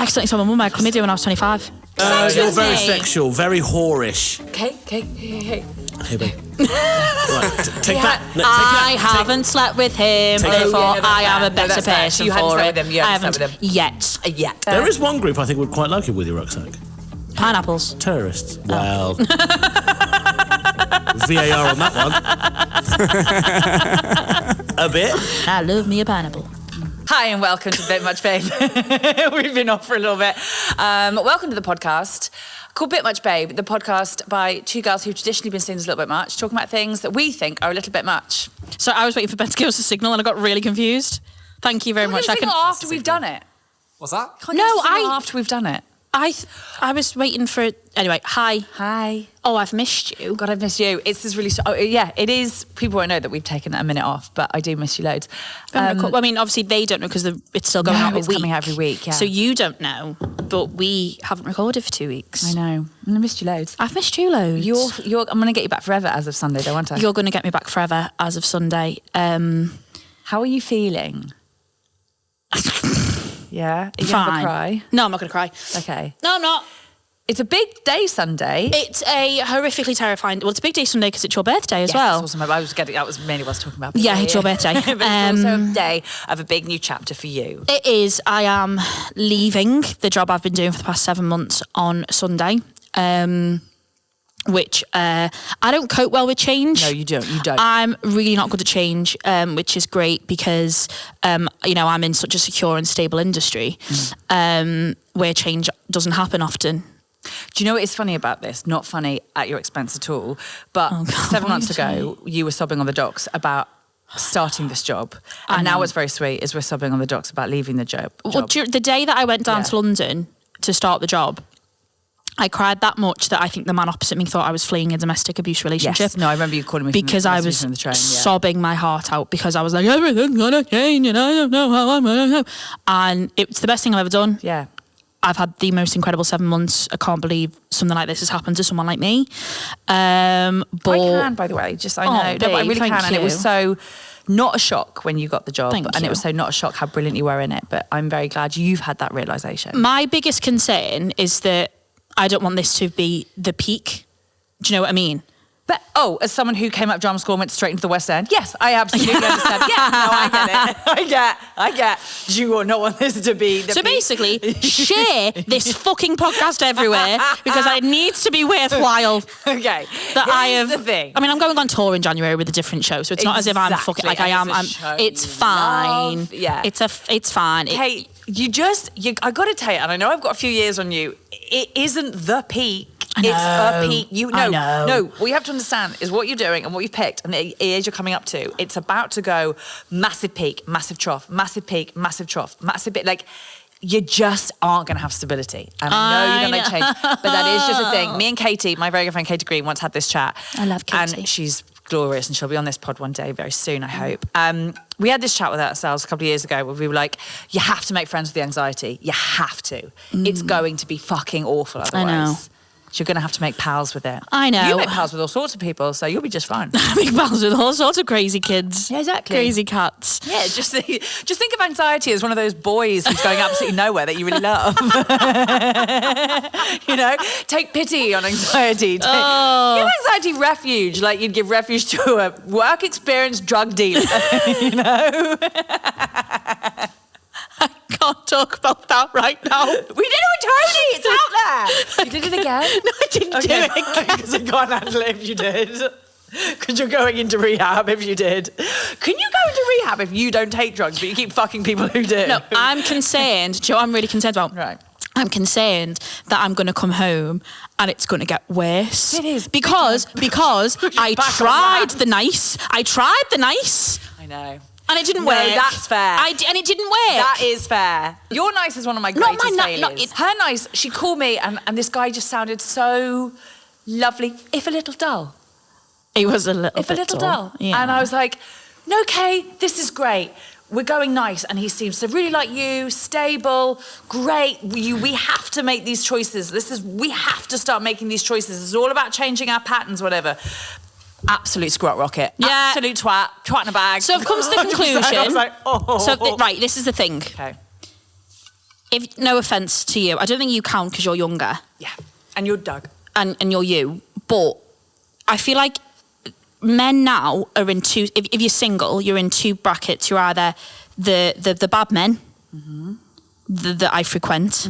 I accidentally saw my mum had chlamydia when I was 25. You're very sexual, very whorish. Okay. Hey, babe. Right, take that. No, I haven't slept with him, therefore I am a better person so you for haven't it. slept with him. You haven't slept with him yet. Yet. There is one group I think would quite like a Wheelie rucksack. Pineapples. Terrorists. Well. VAR on that one. A bit. I love me a pineapple. Hi and welcome to Bit Much Babe. We've been off for a little bit. Welcome to the podcast called Bit Much Babe, the podcast by two girls who've traditionally been seen as a little bit much, talking about things that we think are a little bit much. So I was waiting for Ben to give us a signal and I got really confused. Thank you very much. After we've done it. What's that? After we've done it. I was waiting for it. Anyway, hi. Oh, I've missed you. God, I've missed you. It's this really... it is. People won't know that we've taken a minute off, but I do miss you loads. Well, I mean, obviously they don't know because it's still going out a it's week. Coming out every week, yeah. So you don't know, but we haven't recorded for 2 weeks. I know. And I missed you loads. I've missed you loads. I'm going to get you back forever as of Sunday, though, aren't I? You're going to get me back forever as of Sunday. How are you feeling? Yeah? Are you Fine. going to cry? No, I'm not going to cry. Okay. No, I'm not. It's a big day Sunday. It's a horrifically terrifying... Well, it's a big day Sunday because it's your birthday as well. Yes, that was mainly what I was talking about. Yeah, it's your birthday. But it's also a day of a big new chapter for you. It is. I am leaving the job I've been doing for the past 7 months on Sunday, which I don't cope well with change. No, you don't. I'm really not good at change, which is great because, I'm in such a secure and stable industry where change doesn't happen often. Do you know what is funny about this? Not funny at your expense at all, but 7 months ago, you were sobbing on the docks about starting this job. And now what's very sweet is we're sobbing on the docks about leaving the job. Well, the day that I went down to London to start the job, I cried that much that I think the man opposite me thought I was fleeing a domestic abuse relationship. Yes, no, I remember you calling me because I was from the train, sobbing my heart out because I was like, everything's gonna change and I don't know how I'm gonna know. And it's the best thing I've ever done. Yeah. I've had the most incredible 7 months. I can't believe something like this has happened to someone like me. But I can, by the way. I know. But I really can. And it was so not a shock when you got the job. And it was so not a shock how brilliant you were in it. But I'm very glad you've had that realisation. My biggest concern is that I don't want this to be the peak. Do you know what I mean? But, as someone who came up drama school and went straight into the West End, yes, I absolutely understand. Yeah, no, I get it. I get. Do you not want this to be the So peak? basically, share this fucking podcast everywhere because it needs to be worthwhile. Okay. Here's the thing. I mean, I'm going on tour in January with a different show, so it's not as if I'm fucking like I am. It's fine. Yeah. It's fine. Hey, I got to tell you, and I know I've got a few years on you. It isn't the peak. It's a peak. No. What you have to understand is what you're doing and what you've picked and the age you're coming up to. It's about to go massive peak, massive trough, massive peak, massive trough, massive bit. Like, you just aren't going to have stability. And I know you don't like change, but that is just a thing. Me and Katie, my very good friend Katie Green, once had this chat. I love Katie. And she's glorious and she'll be on this pod one day very soon, I hope. We had this chat with ourselves a couple of years ago where we were like, you have to make friends with the anxiety. You have to. It's going to be fucking awful otherwise. I know. You're going to have to make pals with it. I know. You make pals with all sorts of people, so you'll be just fine. I make pals with all sorts of crazy kids. Yeah, exactly. Crazy cats. Yeah, just think of anxiety as one of those boys who's going absolutely nowhere that you really love. Take pity on anxiety. Give anxiety refuge, like you'd give refuge to a work experience drug dealer. I can't talk about that right now. We did it with Tony. It's out there. You did it again? No, I didn't do it again. Because I can't handle it if you did. Because you're going into rehab if you did. Can you go into rehab if you don't take drugs but you keep fucking people who do? No, I'm concerned. Do you know what I'm really concerned about? Right. I'm concerned that I'm going to come home and it's going to get worse. It is. Because I tried the nice. I know. And it didn't work. That's fair. And it didn't work. That is fair. Your nice is one of my greatest failures. Her Her nice, she called me and this guy just sounded so lovely, if a little dull. It was a little If a little dull. Yeah. And I was like, no, Kay, this is great. We're going nice. And he seems to really like you, stable, great. We have to make these choices. We have to start making these choices. It's all about changing our patterns, whatever. Absolute squat rocket. Yeah. Absolute twat in a bag. So I've come to the conclusion. I was like, oh. So, right, this is the thing. Okay. if no offence to you, I don't think you count because you're younger. Yeah. And you're Doug. And you're you. But I feel like men now are in two, if you're single, you're in two brackets. You're either the bad men that I frequent,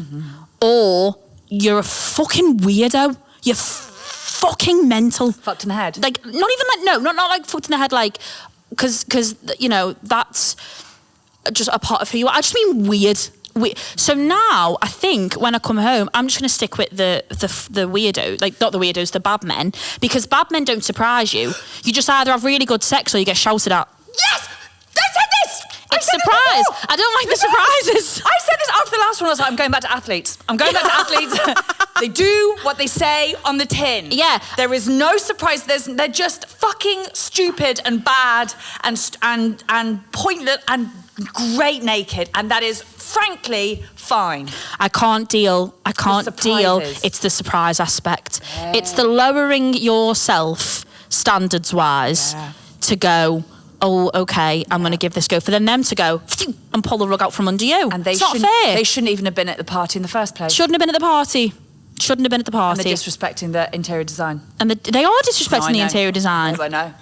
or you're a fucking weirdo. You're fucking mental. Fucked in the head. Like, not even like, no, not like fucked in the head, like, because you know, that's just a part of who you are. I just mean weird. So now I think when I come home, I'm just going to stick with the weirdo, like not the weirdos, the bad men, because bad men don't surprise you. You just either have really good sex or you get shouted at. Yes! I said this! It's surprise. I don't like the surprises. I said this after the last one. I was like, I'm going back to athletes. They do what they say on the tin. Yeah. There is no surprise. They're just fucking stupid and bad and pointless and great naked, and that is frankly fine. I can't deal. It's the surprise aspect. Yeah. It's the lowering yourself standards wise to go, oh, okay, I'm going to give this go. For them to go and pull the rug out from under you. And it's not fair. They shouldn't even have been at the party in the first place. Shouldn't have been at the party. And they're disrespecting the interior design. And they are disrespecting the interior desigin. I know.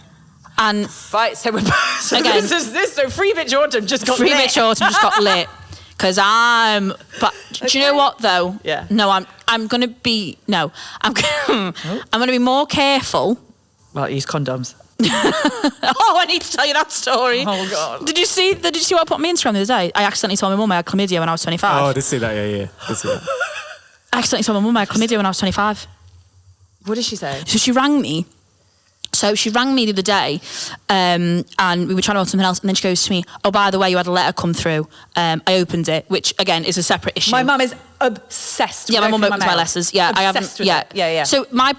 And right, so we're again. So Free Bitch Autumn just got lit. Bitch Autumn just got lit. Because but do you know what though? Yeah. No, I'm going to be I'm going to be more careful. Well, use condoms. Oh, I need to tell you that story. Oh God. Did you see what I put on my Instagram the other day? I accidentally told my mum I had chlamydia when I was 25. Oh, I did see that. Yeah. Did see that. I accidentally told my mum I had chlamydia when I was 25. What did she say? So she rang me. The other day, and we were trying to order something else, and then she goes to me, oh, by the way, you had a letter come through. I opened it, which, again, is a separate issue. My mum is obsessed with my mum opens my letters. Yeah, obsessed I haven't. With it. Yeah. So my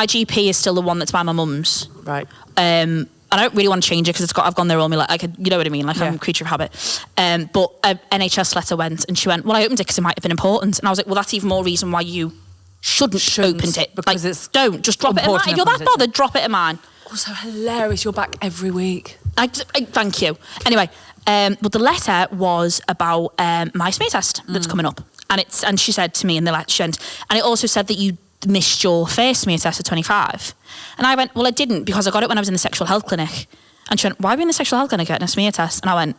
GP is still the one that's by my mum's. Right. I don't really want to change it because I've gone there all my life. You know what I mean? Like, I'm a creature of habit. But an NHS letter went, and she went, well, I opened it because it might have been important. And I was like, well, that's even more reason why you shouldn't opened it. Because like, it's don't. Just drop it in mine. If you're that bothered, drop it in mine. Also hilarious. You're back every week. Thank you. Anyway, but the letter was about my smear test that's coming up. And she said to me in the letter, and it also said that you missed your first smear test at 25. And I went, well, I didn't because I got it when I was in the sexual health clinic. And she went, why are we in the sexual health clinic getting a smear test? And I went,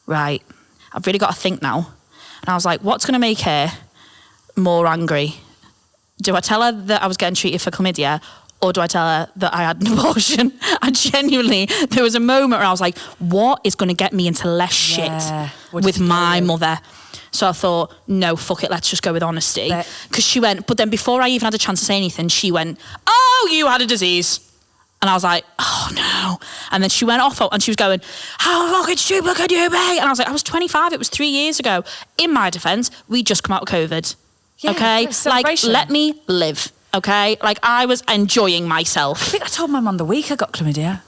right, I've really got to think now. And I was like, what's going to make her more angry? Do I tell her that I was getting treated for chlamydia, or do I tell her that I had an abortion? And genuinely, there was a moment where I was like, what is going to get me into less shit with my mother? So I thought, no, fuck it, let's just go with honesty. Because she went, but then before I even had a chance to say anything, she went, oh, you had a disease. And I was like, oh no. And then she went off and she was going, how fucking stupid could you be? And I was like, I was 25, it was 3 years ago. In my defence, we just come out of COVID. Yeah, okay? Like, let me live. Okay? Like, I was enjoying myself. I think I told my mum the week I got chlamydia.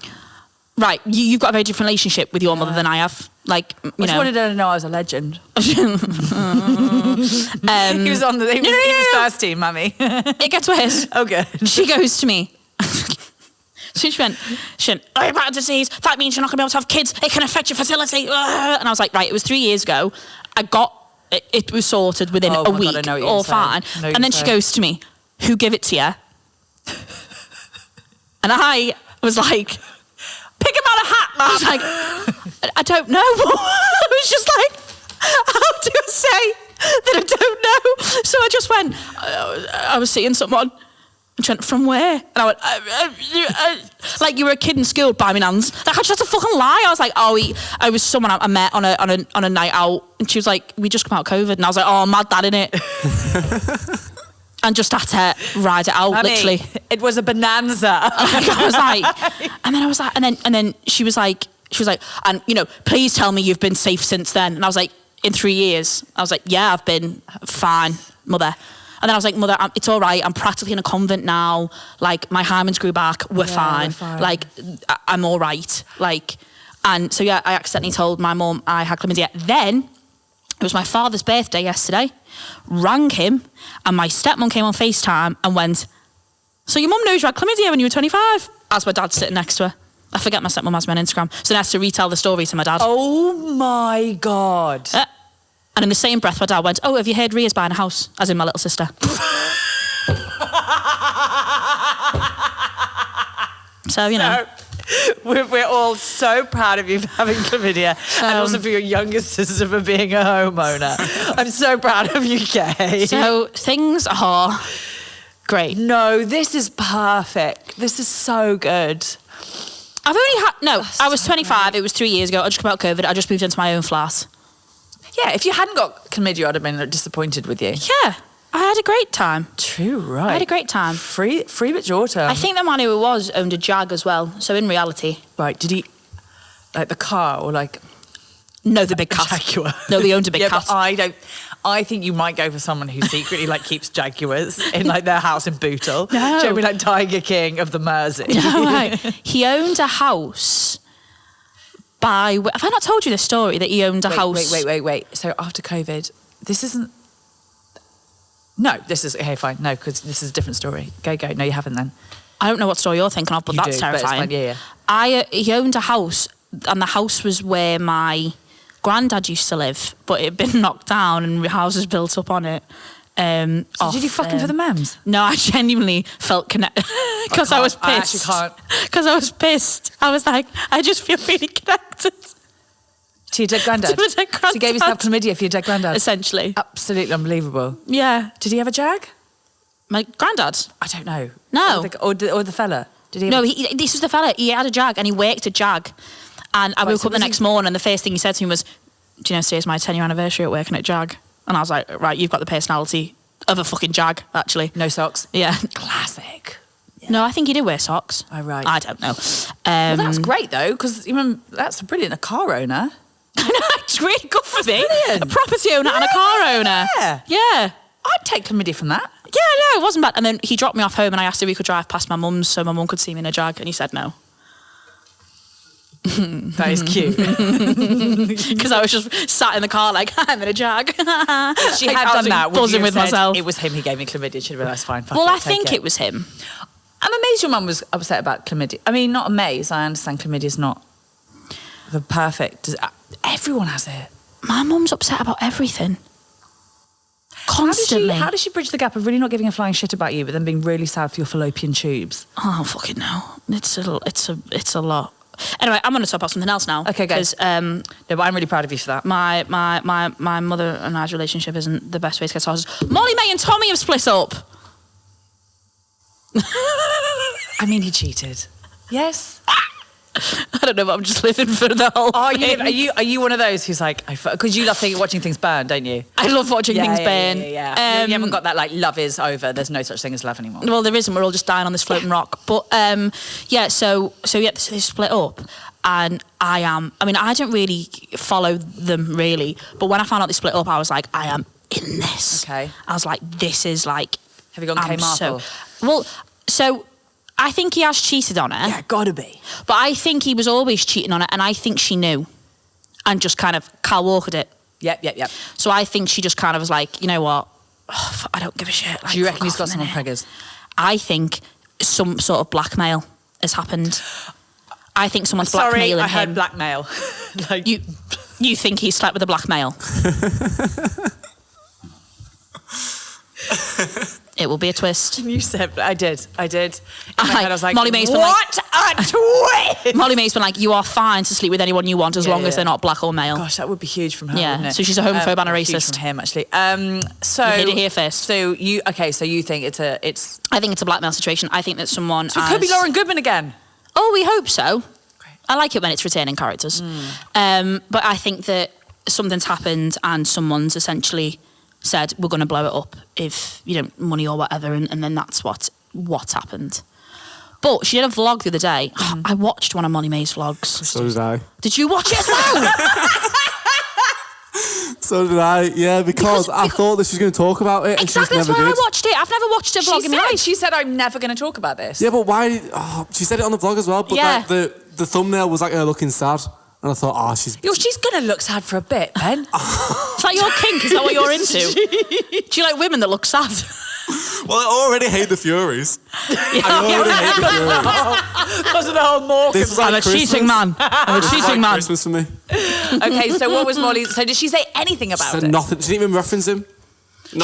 Right, you've got a very different relationship with your mother than I have. Like, you know. I just wanted her to know I was a legend. He was on the he was first team, mummy. It gets worse. Oh, good. She goes to me. So she went, oh, you've got a disease. That means you're not going to be able to have kids. It can affect your fertility. And I was like, right, it was 3 years ago. I got, it was sorted within a week. God, all fine. And then she goes to me, who gave it to you? And I was like, pick him out of a hat. And I was like, I don't know. I was just like, how do I say that I don't know? So I just went, I was seeing someone. And she went, from where? And I went, like you were a kid in school, by my nans. Like, I just had to fucking lie. I was like, I was someone I met on a night out. And she was like, we just come out of COVID. And I was like, oh, mad dad, innit? And just had to ride it out, literally. It was a bonanza. I was like, and then I was like, and then she was like, and you know, please tell me you've been safe since then. And I was like, in 3 years. I was like, yeah, I've been fine, mother. And then I was like, mother, it's all right. I'm practically in a convent now. Like, my hymens grew back. We're fine. Like, I'm all right. Like, and so yeah, I accidentally told my mum I had chlamydia. Then it was my father's birthday yesterday. Rang him, and my stepmom came on FaceTime and went, so your mum knows you had chlamydia when you were 25? As my dad's sitting next to her. I forget my stepmom has me on Instagram. So then I has to retell the story to my dad. Oh my God. And in the same breath, my dad went, "Oh, have you heard Ria's buying a house?" As in my little sister. So, you know. We're all so proud of you for having chlamydia and also for your younger sister for being a homeowner. I'm so proud of you, Kay. So things are great. No, this is perfect. This is so good. I've only had... No, I was 25. It was 3 years ago. I just come out of COVID. I just moved into my own flat. Yeah, if you hadn't got chlamydia, I'd have been disappointed with you. Yeah, I had a great time. True, right. I had a great time. Free but your turn. I think the man who it was owned a Jag as well. So in reality... Right, did he... Like the car or like... No, the big cat. Jaguar. No, they owned a big cat. But I think you might go for someone who secretly like keeps jaguars in like their house in Bootle. No. Do you know what I mean? Like Tiger King of the Mersey. No, right. He owned a house by... Have I not told you the story that he owned a house... Wait. So after COVID, this isn't... No, this is... Okay, fine. No, because this is a different story. Go. No, you haven't then. I don't know what story you're thinking of, but You that's do, but it's terrifying. fine, yeah. He owned a house, and the house was where my granddad used to live, but it had been knocked down and houses built up on it. So did you fucking for the mems? No, I genuinely felt connected because I was pissed. I actually can't. Because I was pissed. I was like, I just feel really connected. To your dead granddad? To my dead So you gave yourself chlamydia for your dead granddad? Essentially. Absolutely unbelievable. Yeah. Did he have a jag? My granddad? I don't know. No. Or the fella? Did he? No, this was the fella. He had a Jag and he worked a Jag. And I woke up the next morning and the first thing he said to me was, "Do you know today's my 10-year anniversary at working at Jag?" And I was like, "Right, you've got the personality of a fucking Jag, actually." No socks? Yeah. Classic. Yeah. No, I think he did wear socks. Oh, right. I don't know. Well, that's great, though, because that's brilliant. A car owner. I know, it's really good for me. Brilliant. A property owner and a car owner. Yeah. Yeah. I'd take chlamydia from that. Yeah, no, it wasn't bad. And then he dropped me off home and I asked if he could drive past my mum's so my mum could see me in a Jag, and he said no. That is cute. Because I was just sat in the car like, I'm in a Jag. If she had done that, buzzing with myself. It was him who gave me chlamydia. She'd realised, fine, fuck Well, it, I think it was him. I'm amazed your mum was upset about chlamydia. I mean, not amazed. I understand chlamydia's not the perfect... Everyone has it. My mum's upset about everything. Constantly. How does she bridge the gap of really not giving a flying shit about you, but then being really sad for your fallopian tubes? Oh, fucking no. It's a lot. Anyway, I'm going to talk about something else now. Okay, go. Because no, but I'm really proud of you for that. my mother and I's relationship isn't the best way to get started. Molly-Mae and Tommy have split up. I mean, he cheated. Yes. I don't know, but I'm just living for the whole thing. Are you one of those who's like, because you love watching things burn, don't you? I love watching things burn. Yeah. You haven't got that like love is over. There's no such thing as love anymore. Well, there isn't. We're all just dying on this floating rock. But so they split up, and I don't really follow them really. But when I found out they split up, I was like, I am in this. Okay. I was like, this is like. Have you gone Kay Markle? So I think he has cheated on her. Yeah, gotta be. But I think he was always cheating on her, and I think she knew, and just kind of Carl Walkered it. Yep. So I think she just kind of was like, you know what, I don't give a shit. Like, Do you reckon he's got someone preggers? I think some sort of blackmail has happened. I think someone's blackmailing him. I heard blackmail. Like you think he slept with a blackmail? It will be a twist. You said, I did. In my head, I was like, Molly-Mae's been what a twist! Molly-Mae's been like, you are fine to sleep with anyone you want as long as they're not black or male. Gosh, that would be huge from her, Yeah, wouldn't it? so she's a homophobe and a Huge racist. from him, actually. So You heard it here first. So you think it's... I think it's a blackmail situation. I think that someone So it could be Lauren Goodman again. Oh, we hope so. Great. I like it when it's returning characters. But I think that something's happened and someone's essentially said, we're going to blow it up if you don't money or whatever, and then that's what happened. But she did a vlog the other day. I watched one of Molly-Mae's vlogs. So did I. Did you watch it as well? So did I, yeah, because I thought this was going to talk about it, and Exactly, she just that's never why did. I watched it. I've never watched a vlog in my life. She said, I'm never going to talk about this. Yeah, but why? She said it on the vlog as well, but Yeah. like, the thumbnail was like her looking sad, and I thought, she's... She's going to look sad for a bit, Ben. Is that your kink? Is that what you're into? Do you like women that look sad? Well, I already hate the Furies. I already hate the Furies. Because of the whole morph. This is like I'm a Christmas. cheating man. I'm a This is cheating like man. Christmas for me. Okay, so what was Molly? So did she say anything about Said it? nothing. She didn't even reference him.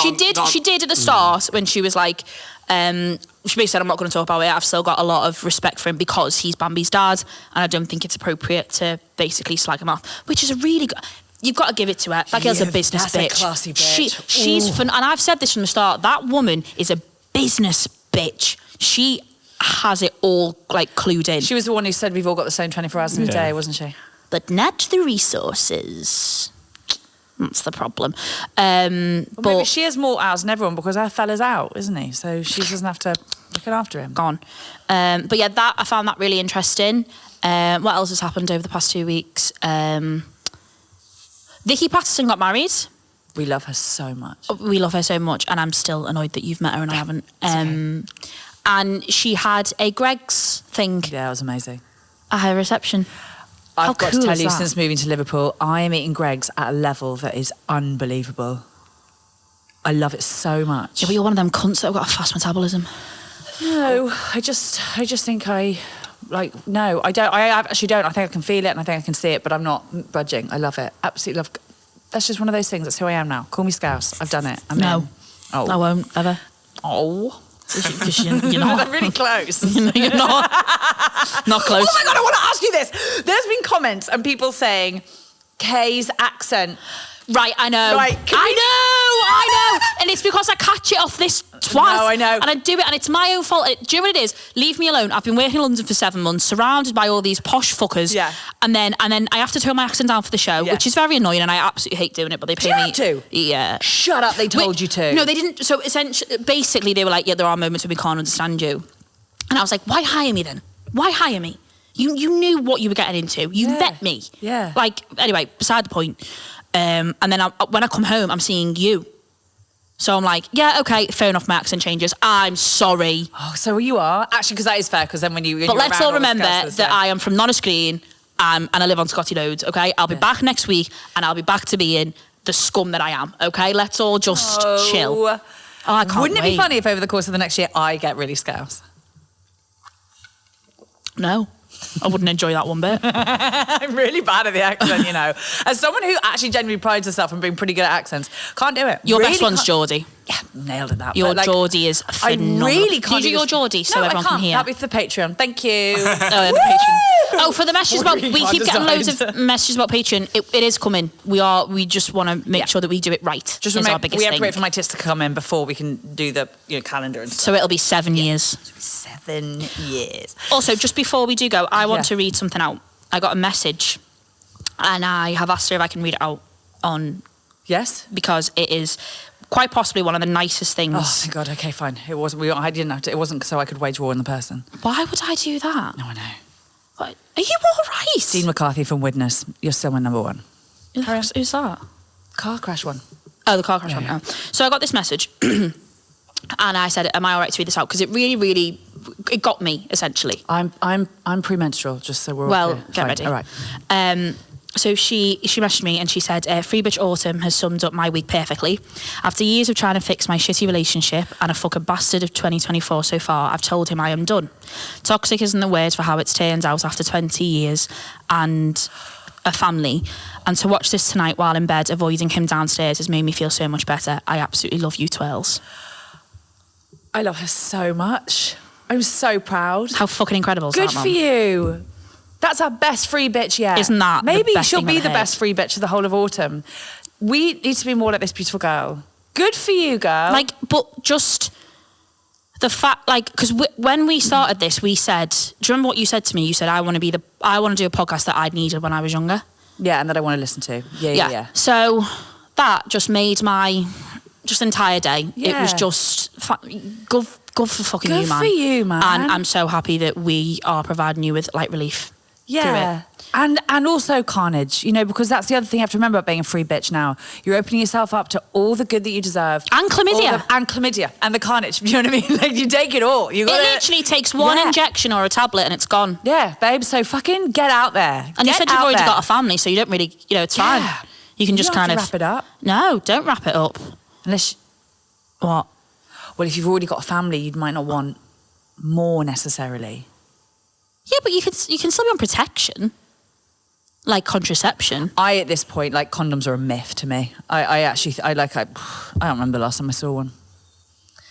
She did at the start when she was like, she basically said, I'm not going to talk about it. I've still got a lot of respect for him because he's Bambi's dad, and I don't think it's appropriate to basically slag him off, which is a really good... You've got to give it to her. That girl's a business that's bitch. a classy bitch. She's fun, and I've said this from the start. That woman is a business bitch. She has it all like clued in. She was the one who said we've all got the same 24 hours in a day, wasn't she? But not the resources. That's the problem. Well, but maybe she has more hours than everyone because her fella's out, isn't he? So she doesn't have to look after him. gone. But yeah, I found that really interesting. What else has happened over the past 2 weeks? Vicky Patterson got married. We love her so much. We love her so much, and I'm still annoyed that you've met her and I haven't. Okay. And she had a Greg's thing Yeah, it was amazing. at her reception. How I've got cool to tell is you, that? since moving to Liverpool, I am eating Greg's at a level that is unbelievable. I love it so much. Yeah, but you're one of them cunts that have got a fast metabolism. No, I just think no, I don't. I actually don't. I think I can feel it and I think I can see it, but I'm not budging. I love it. Absolutely love. That's just one of those things. That's who I am now. Call me Scouse. I've done it. I'm No. in. Oh. I won't, ever. Oh. Because you're not. I'm really close. You're not. Not close. Oh my God, I want to ask you this. There's been comments and people saying Kay's accent. Right, I know. Right, I know. And it's because I catch it off this twice. No, I know. And I do it, and it's my own fault. Do you know what it is? Leave me alone. I've been working in London for 7 months, surrounded by all these posh fuckers. Yeah. And then I have to tone my accent down for the show, Yeah. which is very annoying, and I absolutely hate doing it, but they pay Do you me. have to? Yeah. Shut up, they told Wait, you to. No, they didn't. So essentially, basically, they were like, yeah, there are moments when we can't understand you. And I was like, why hire me then? Why hire me? You knew what you were getting into. You met me. Yeah. Like, anyway, beside the point. And then when I come home, I'm seeing you. So I'm like, yeah, okay, fair enough, my accent changes. I'm sorry. Oh, so you are? Actually, because that is fair, because then when you... But let's all remember that I am from Nonascreen and I live on Scotty Road, okay? I'll be back next week and I'll be back to being the scum that I am, okay? Let's all just chill. Oh, I can't Wouldn't it be wait. funny if over the course of the next year I get really Scouse? No. I wouldn't enjoy that one bit. I'm really bad at the accent, you know. As someone who actually genuinely prides herself on being pretty good at accents, can't do it. Your Really best one's can't- Geordie. Yeah, nailed it that. Your but, like, Geordie is phenomenal. I really can't Do you do your Geordie so no, everyone I can't. can hear? That'll be for the Patreon. Thank you. The Patreon. Oh, for the messages about... Really We hard keep getting loads of designs. messages about Patreon. It is coming. We just want to make sure that we do it right. Just is our remember, biggest we have thing. to wait for my tits to come in before we can do the calendar and stuff. So it'll be 7 years. 7 years. Also, just before we do go, I want Yeah. to read something out. I got a message and I have asked her if I can read it out on... Yes? Because it is quite possibly one of the nicest things. Oh, thank God. Okay, fine. It wasn't. I didn't have to. It wasn't so I could wage war on the person. Why would I do that? No, I know. What? Are you all right? Dean McCarthy from Widnes. You're still my number one. Who's that? Car crash one. Oh, the car crash one. Yeah. Oh. So I got this message and I said, am I all right to read this out? Because it really, really, it got me, essentially. I'm premenstrual, just so we're all Well, clear. get Fine. ready. All right. So she messaged me and she said, Free Bitch Autumn has summed up my week perfectly. After years of trying to fix my shitty relationship and a fucking bastard of 2024 so far, I've told him I am done. Toxic isn't the word for how it's turned out after 20 years and a family. And to watch this tonight while in bed, avoiding him downstairs, has made me feel so much better. I absolutely love you, twirls. I love her so much. I'm so proud. How fucking incredible is Good that, Mum? for you. That's our best free bitch yet. Isn't that the Maybe best she'll thing be I've the heard? best free bitch of the whole of autumn. We need to be more like this beautiful girl. Good for you, girl. Like, but just the fact, like, because when we started this, we said, do you remember what you said to me? You said, I want to do a podcast that I needed when I was younger. Yeah, and that I want to listen to. Yeah. So that just made my entire day. Yeah. It was just good for fucking Good you, man. for you, man. And I'm so happy that we are providing you with like relief. Yeah. And also carnage, you know, because that's the other thing you have to remember about being a free bitch now. You're opening yourself up to all the good that you deserve. And chlamydia. And chlamydia. And the carnage. You know what I mean? Like, you take it all. You It gotta, literally takes one Yeah. injection or a tablet and it's gone. Yeah, babe. So fucking get out there. And you Get said you've out already there. got a family, so you don't really, it's fine. Yeah. You can just You don't kind have of to wrap it up. No, don't wrap it up. Unless... What? Well, if you've already got a family, you might not want more necessarily. Yeah, but you can still be on protection, like contraception. At this point, like condoms are a myth to me. I don't remember the last time I saw one.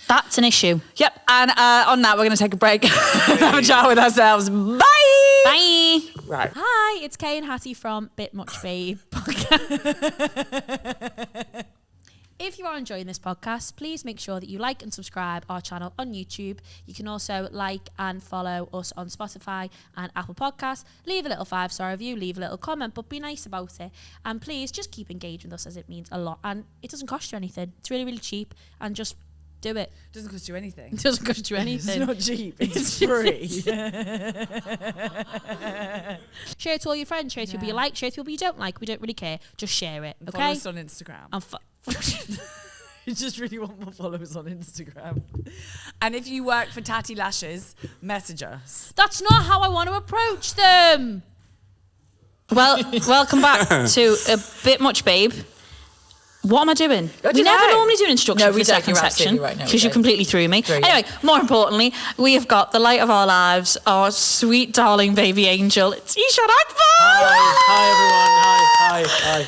That's an issue. Yep. And on that, we're going to take a break and have a chat with ourselves. Bye. Bye. Right. Hi, it's Kay and Hattie from Bit Much Babe podcast. If you are enjoying this podcast, please make sure that you like and subscribe our channel on YouTube. You can also like and follow us on Spotify and Apple Podcasts. Leave a little 5-star review, leave a little comment, but be nice about it. And please just keep engaged with us, as it means a lot. And it doesn't cost you anything. It's really, really cheap. And just do it. It doesn't cost you anything. It doesn't cost you anything. It's not cheap. It's free. Share it to all your friends. Share it to people you like. Share it to people you don't like. We don't really care. Just share it. Okay. Follow us on Instagram. And You just really want more followers on Instagram. And if you work for Tatty Lashes, message us. That's not how I want to approach them. Well, welcome back to A Bit Much Babe. What am I doing? don't We never know. normally do an instruction No, for we the don't. second You're section absolutely right. No, we because you don't. completely threw me. Threw you. Anyway, more importantly, we have got the light of our lives, our sweet darling baby angel. It's Eshaan Akbar. Hi, everyone. Hi.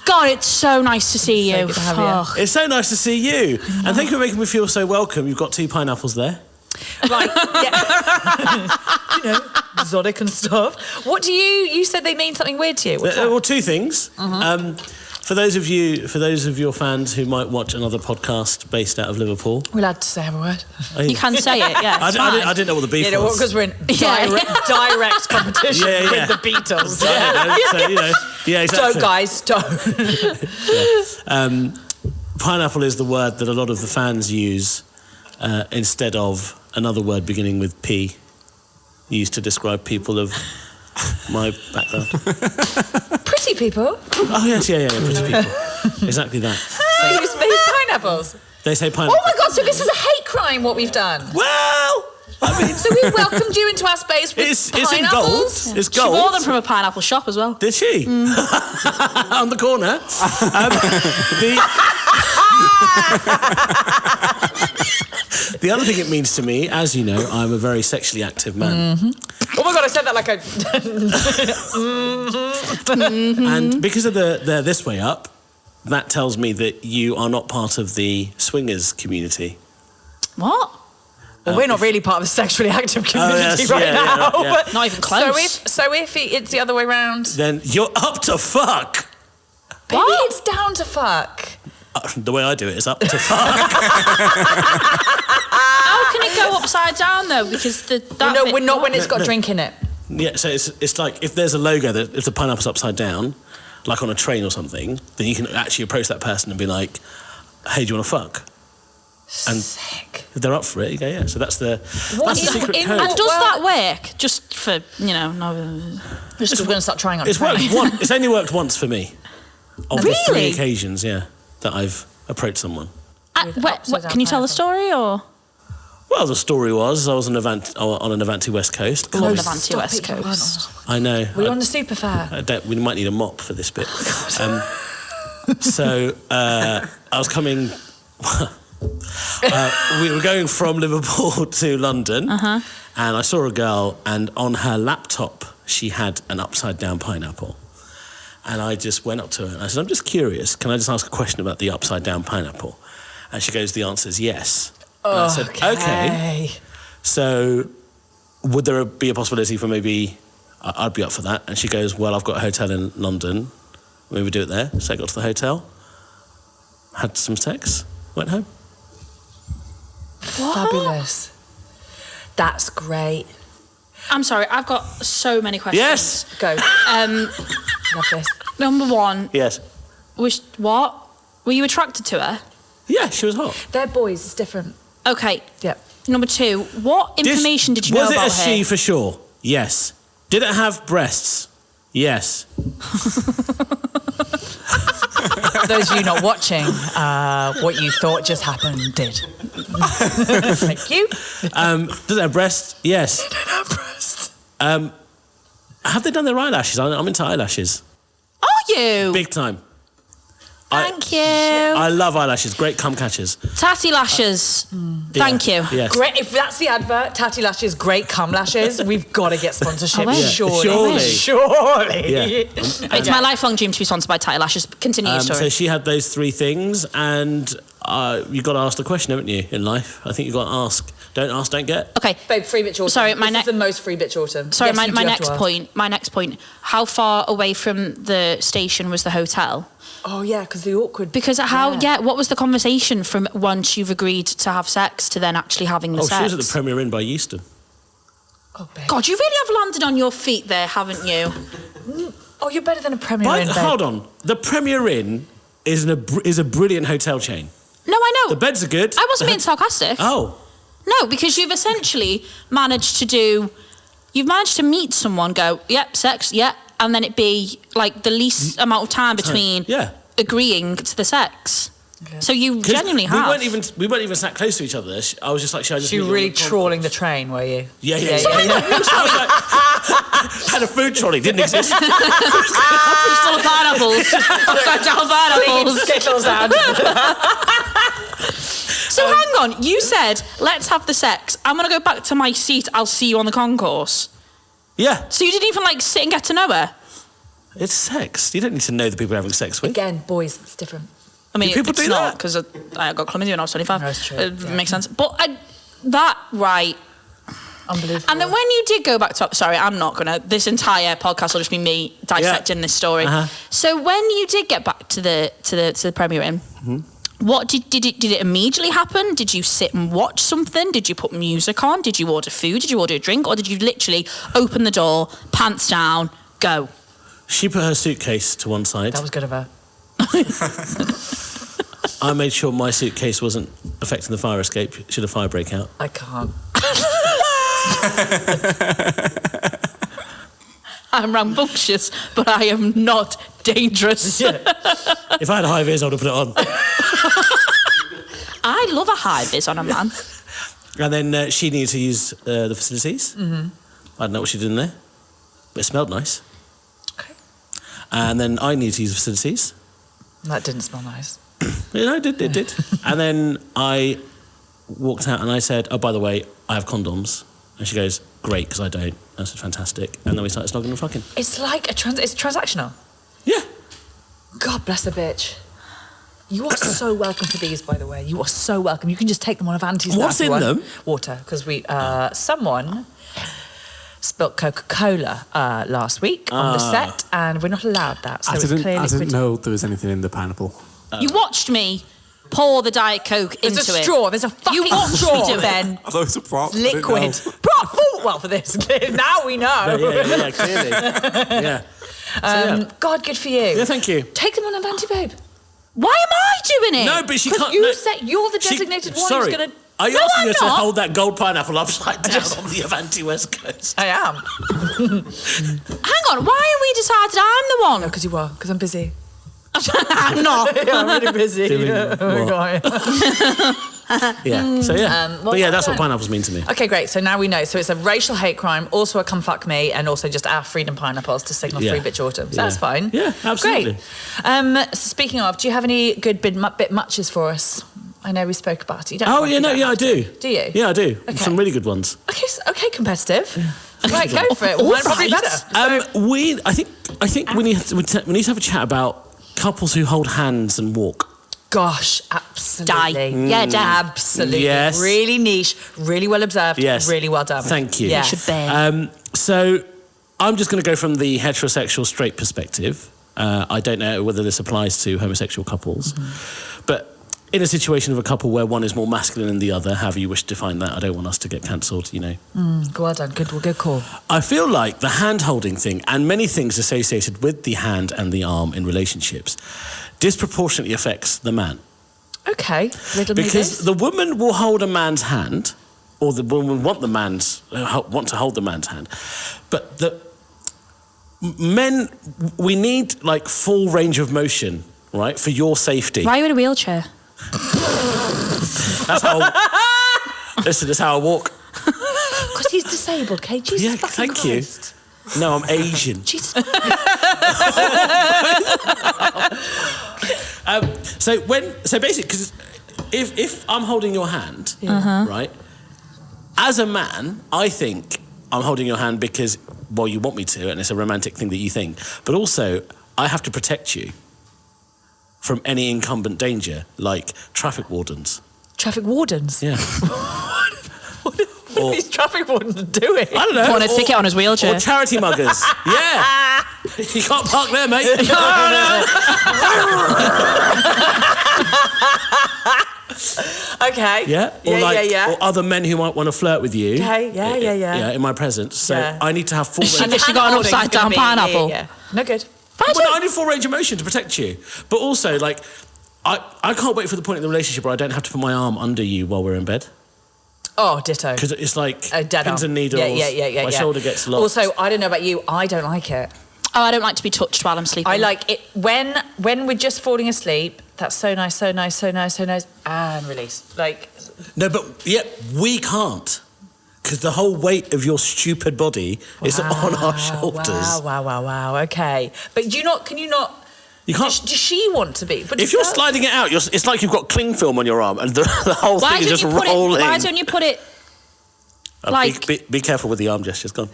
God, it's so nice to see so you. good to have you. Oh. It's so nice to see you. And thank you for making me feel so welcome. You've got 2 pineapples there. Right, yeah. Exotic and stuff. What do you said they mean something weird to you. What's that? Well, 2 things. For those of your fans who might watch another podcast based out of Liverpool, We're allowed to say a word. You can say it, yeah. I didn't know what the beef was. Because we're in direct competition Yeah. with the Beatles. Yeah, exactly. Don't, guys, don't. Pineapple is the word that a lot of the fans use instead of another word beginning with P, used to describe people of my background. Pretty people. Oh yes, yeah, pretty people. Exactly that. They use pineapples. They say pineapple. Oh my God, so this is a hate crime, what we've done. Well, I mean, So we welcomed you into our space with it's in gold. pineapples. It's She bought gold. them from a pineapple shop as well. Did she? On the corner. The other thing it means to me, as you know, I'm a very sexually active man. Oh my God, I said that like a... And because of the this way up, that tells me that you are not part of the swingers community. What? Well, we're not really part of the sexually active community now. yeah. But Not even close. So if it's the other way around, Then you're up to fuck. maybe it's down to fuck. The way I do it is up to fuck. How can it go upside down though? Because We're not when it's got a drink in it. Yeah, so it's like if there's a logo that if the pineapple's upside down, like on a train or something, then you can actually approach that person and be like, "Hey, do you want to fuck?" And Sick. if they're up for it, you go, "Yeah." So that's the secret in code. And does Well- that work? Just for, no... We're going to start trying on It's train. worked once. It's only worked once for me. Of the 3 Really? occasions, that I've approached someone. With upside down Can you tell the pineapple. story or... Well, the story was I was on an Avanti West Coast. Love Stop Avanti West it, Coast. I know. We're on the super fair. We might need a mop for this bit. So I was coming. We were going from Liverpool to London, and I saw a girl, and on her laptop she had an upside down pineapple. And I just went up to her and I said, "I'm just curious. Can I just ask a question about the upside down pineapple?" And she goes, "The answer is yes." And I said, "Okay. So would there be a possibility for maybe I'd be up for that?" And she goes, "Well, I've got a hotel in London. Maybe we do it there." So I got to the hotel, had some sex, went home. Fabulous. That's great. I'm sorry, I've got so many questions. Yes. Go. Love this. Number 1, Yes. what? Were you attracted to her? Yeah, she was hot. They're boys, it's different. Okay. Yep. Number 2, what information did you know about her? Was it a she for sure? Yes. Did it have breasts? Yes. For those of you not watching, what you thought just happened did. Thank you. Does it have breasts? Yes. Did it have breasts? Have they done their eyelashes? I'm into eyelashes. Are you? Big time. Thank you. I love eyelashes. Great cum catchers. Tatty lashes. Thank you. Yes. Great. If that's the advert, Tatty Lashes, great cum lashes, we've got to get sponsorship. Oh, yeah. Surely. Yeah. It's my lifelong dream to be sponsored by Tatty Lashes. Continue your story. So she had those 3 things, and you got to ask the question, haven't you, in life? I think you got to ask. Don't ask, don't get. Okay. Babe, free bitch autumn. Sorry, this is the most free bitch autumn. Sorry, Yes, my you do have next to ask. point. My next point. How far away from the station was the hotel? Oh, yeah, because the awkward... Because what was the conversation from once you've agreed to have sex to then actually having the sex? She was at the Premier Inn by Euston. Oh, babe. God, you really have landed on your feet there, haven't you? Oh, you're better than a Premier Inn, babe. Hold on. The Premier Inn is a brilliant hotel chain. No, I know. The beds are good. I wasn't being sarcastic. Oh. No, because you've essentially managed to meet someone, go, yep, sex, yeah, and then it be like the least amount of time between agreeing to the sex. Okay. So you genuinely have. We weren't even sat close to each other. I was just like, should I just... You were really trawling the train, were you? Yeah. I was like, had a food trolley, didn't exist. Full of pineapples. Upside down pineapples. Skittles out. So hang on, you said, let's have the sex. I'm going to go back to my seat. I'll see you on the concourse. Yeah. So you didn't even sit and get to know her? It's sex. You don't need to know the people you're having sex with. Again, boys, it's different. I mean, people it's do not, that? because I got chlamydia when I was 25. That's true. It makes sense. But Unbelievable. And then when you did go back to... Sorry, I'm not going to... This entire podcast will just be me dissecting this story. So when you did get back to the Premier Inn, what did it immediately happen? Did you sit and watch something? Did you put music on? Did you order food? Did you order a drink? Or did you literally open the door, pants down, go? She put her suitcase to one side. That was good of her. I made sure my suitcase wasn't affecting the fire escape should a fire break out. I can't. I'm rambunctious, but I am not dangerous. If I had high vis, I would have put it on. I love a high vis on a man. And then she needed to use the facilities. I don't know what she did in there, but it smelled nice. Okay. And then I needed to use the facilities. That didn't smell nice. It did. And then I walked out and I said, oh, by the way, I have condoms. And she goes, great, because I don't. I said, fantastic. And then we started snogging and fucking. It's like it's transactional. Yeah. God bless the bitch. You are so welcome for these, by the way. You are so welcome. You can just take them on of Auntie's. What's in them? Water, because someone spilt Coca-Cola last week on the set, and we're not allowed that. So I didn't know there was anything in the pineapple. You watched me pour the Diet Coke into it. There's a straw. There's a fucking straw, Ben. I thought it was a prop. Liquid. Prop. Well, for this. Now we know. Yeah, clearly. Yeah. God, good for you. Yeah, thank you. Take them on a Avanti, babe. Why am I doing it? No, but she can't. You said you're the designated one who's going to... Are you asking her to hold that gold pineapple upside down on the Avanti West Coast? I am. Hang on, why have we decided I'm the one? No, because you are, because I'm busy. I'm not. Yeah, I'm really busy. Doing what? Yeah. So yeah. That's what pineapples mean to me. Okay, great. So now we know. So it's a racial hate crime, also a come fuck me, and also just our freedom pineapples to signal free bitch autumn. So that's fine. Yeah, absolutely. Great. Speaking of, do you have any good bit muches for us? I know we spoke about it. I do. Do you? Yeah, I do. Okay. Some really good ones. Okay, competitive. Right, go for it. Mine's probably better. I think we need to have a chat about couples who hold hands and walk. Gosh, absolutely. Yeah, absolutely. Yes. Really niche, really well observed, really well done. Thank you. Yeah. So I'm just going to go from the heterosexual straight perspective. I don't know whether this applies to homosexual couples, but in a situation of a couple where one is more masculine than the other, however you wish to define that, I don't want us to get cancelled, Well done. Good call. I feel like the hand-holding thing and many things associated with the hand and the arm in relationships disproportionately affects the man. Okay. Because the woman will hold a man's hand, or the woman want to hold the man's hand, but the men, we need full range of motion, right, for your safety. Why are you in a wheelchair? That's how. Listen, that's how I walk. Because he's disabled, Kate. Jesus fucking Christ. You. No, I'm Asian. Jesus. So basically, because if I'm holding your hand, right, as a man, I think I'm holding your hand because, well, you want me to, and it's a romantic thing that you think. But also, I have to protect you from any incumbent danger, like traffic wardens. Traffic wardens? Yeah. What are these traffic wardens doing? I don't know. Want a ticket on his wheelchair. Or charity muggers. Yeah. You can't park there, mate. Okay. Yeah? Or other men who might want to flirt with you. Okay, yeah. Yeah, in my presence. So I need to have full range. Has she got an upside down pineapple? Yeah. No good. Well, I need full range of motion to protect you. But also, like, I can't wait for the point in the relationship where I don't have to put my arm under you while we're in bed. Oh, ditto. Because it's like dead pins and needles. Yeah. My shoulder gets locked. Also, I don't know about you, I don't like it. Oh, I don't like to be touched while I'm sleeping. I like it when we're just falling asleep. That's so nice, and release. Like. No, but we can't. Because the whole weight of your stupid body is on our shoulders. Wow. Okay. But can you not... You can't... Does she want to be? But if you're sliding it out, it's like you've got cling film on your arm and the whole thing is just rolling. Why don't you put it... Like... Be careful with the arm gestures, go on.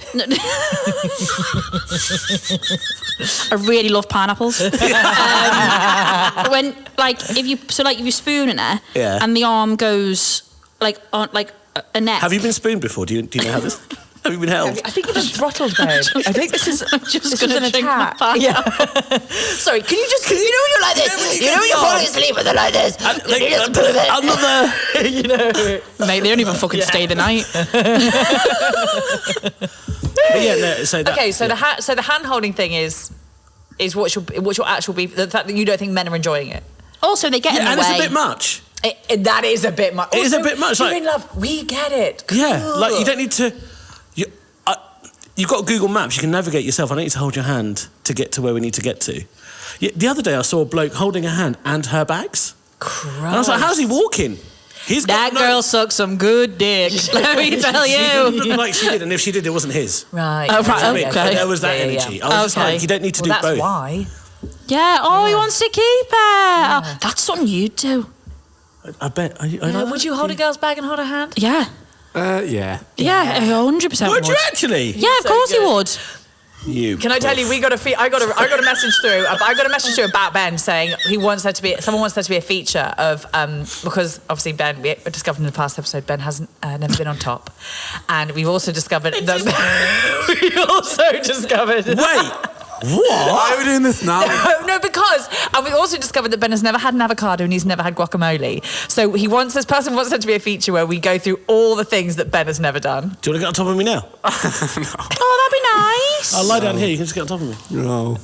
I really love pineapples. When, if you're spooning her and the arm goes, on, a neck. Have you been spooned before? Do you know how this... Have you been held? I think you've been throttled, babe. I think this is gonna an drink attack. my Yeah. Sorry, can you when you're like this? You know when you're falling asleep and they're like this? Mate, they don't even fucking stay the night. So the hand holding thing is what's your actual beef? The fact that you don't think men are enjoying it. Also, they get in the way. And it's a bit much. That is a bit much. It is a bit much. You're in love. We get it. Cool. Yeah, like you don't need to. You've got Google Maps. You can navigate yourself. I don't need to hold your hand to get to where we need to get to. The other day, I saw a bloke holding a hand and her bags. Christ. And I was like, "How's he walking?" Girl sucks some good dick. Let me tell you. Like she did, and if she did, it wasn't his. Right. Oh, right. Okay. But there was that energy. I was just like, you don't need to do both. That's why. Yeah. Oh, he wants to keep it. Yeah. Oh, that's something you do. I bet. Would you hold a girl's bag and hold her hand? Yeah. Yeah. Yeah, 100%. Would you actually? Yeah, of course he would. Can I tell you? I got a message through. I got a message through about Ben saying someone wants there to be a feature of because obviously Ben, we discovered in the past episode Ben hasn't never been on top, and we've also discovered Wait. What? Why are we doing this now? No, because we also discovered that Ben has never had an avocado and he's never had guacamole. So this person wants there to be a feature where we go through all the things that Ben has never done. Do you want to get on top of me now? No. Oh, that'd be nice. I'll lie down here. You can just get on top of me. No.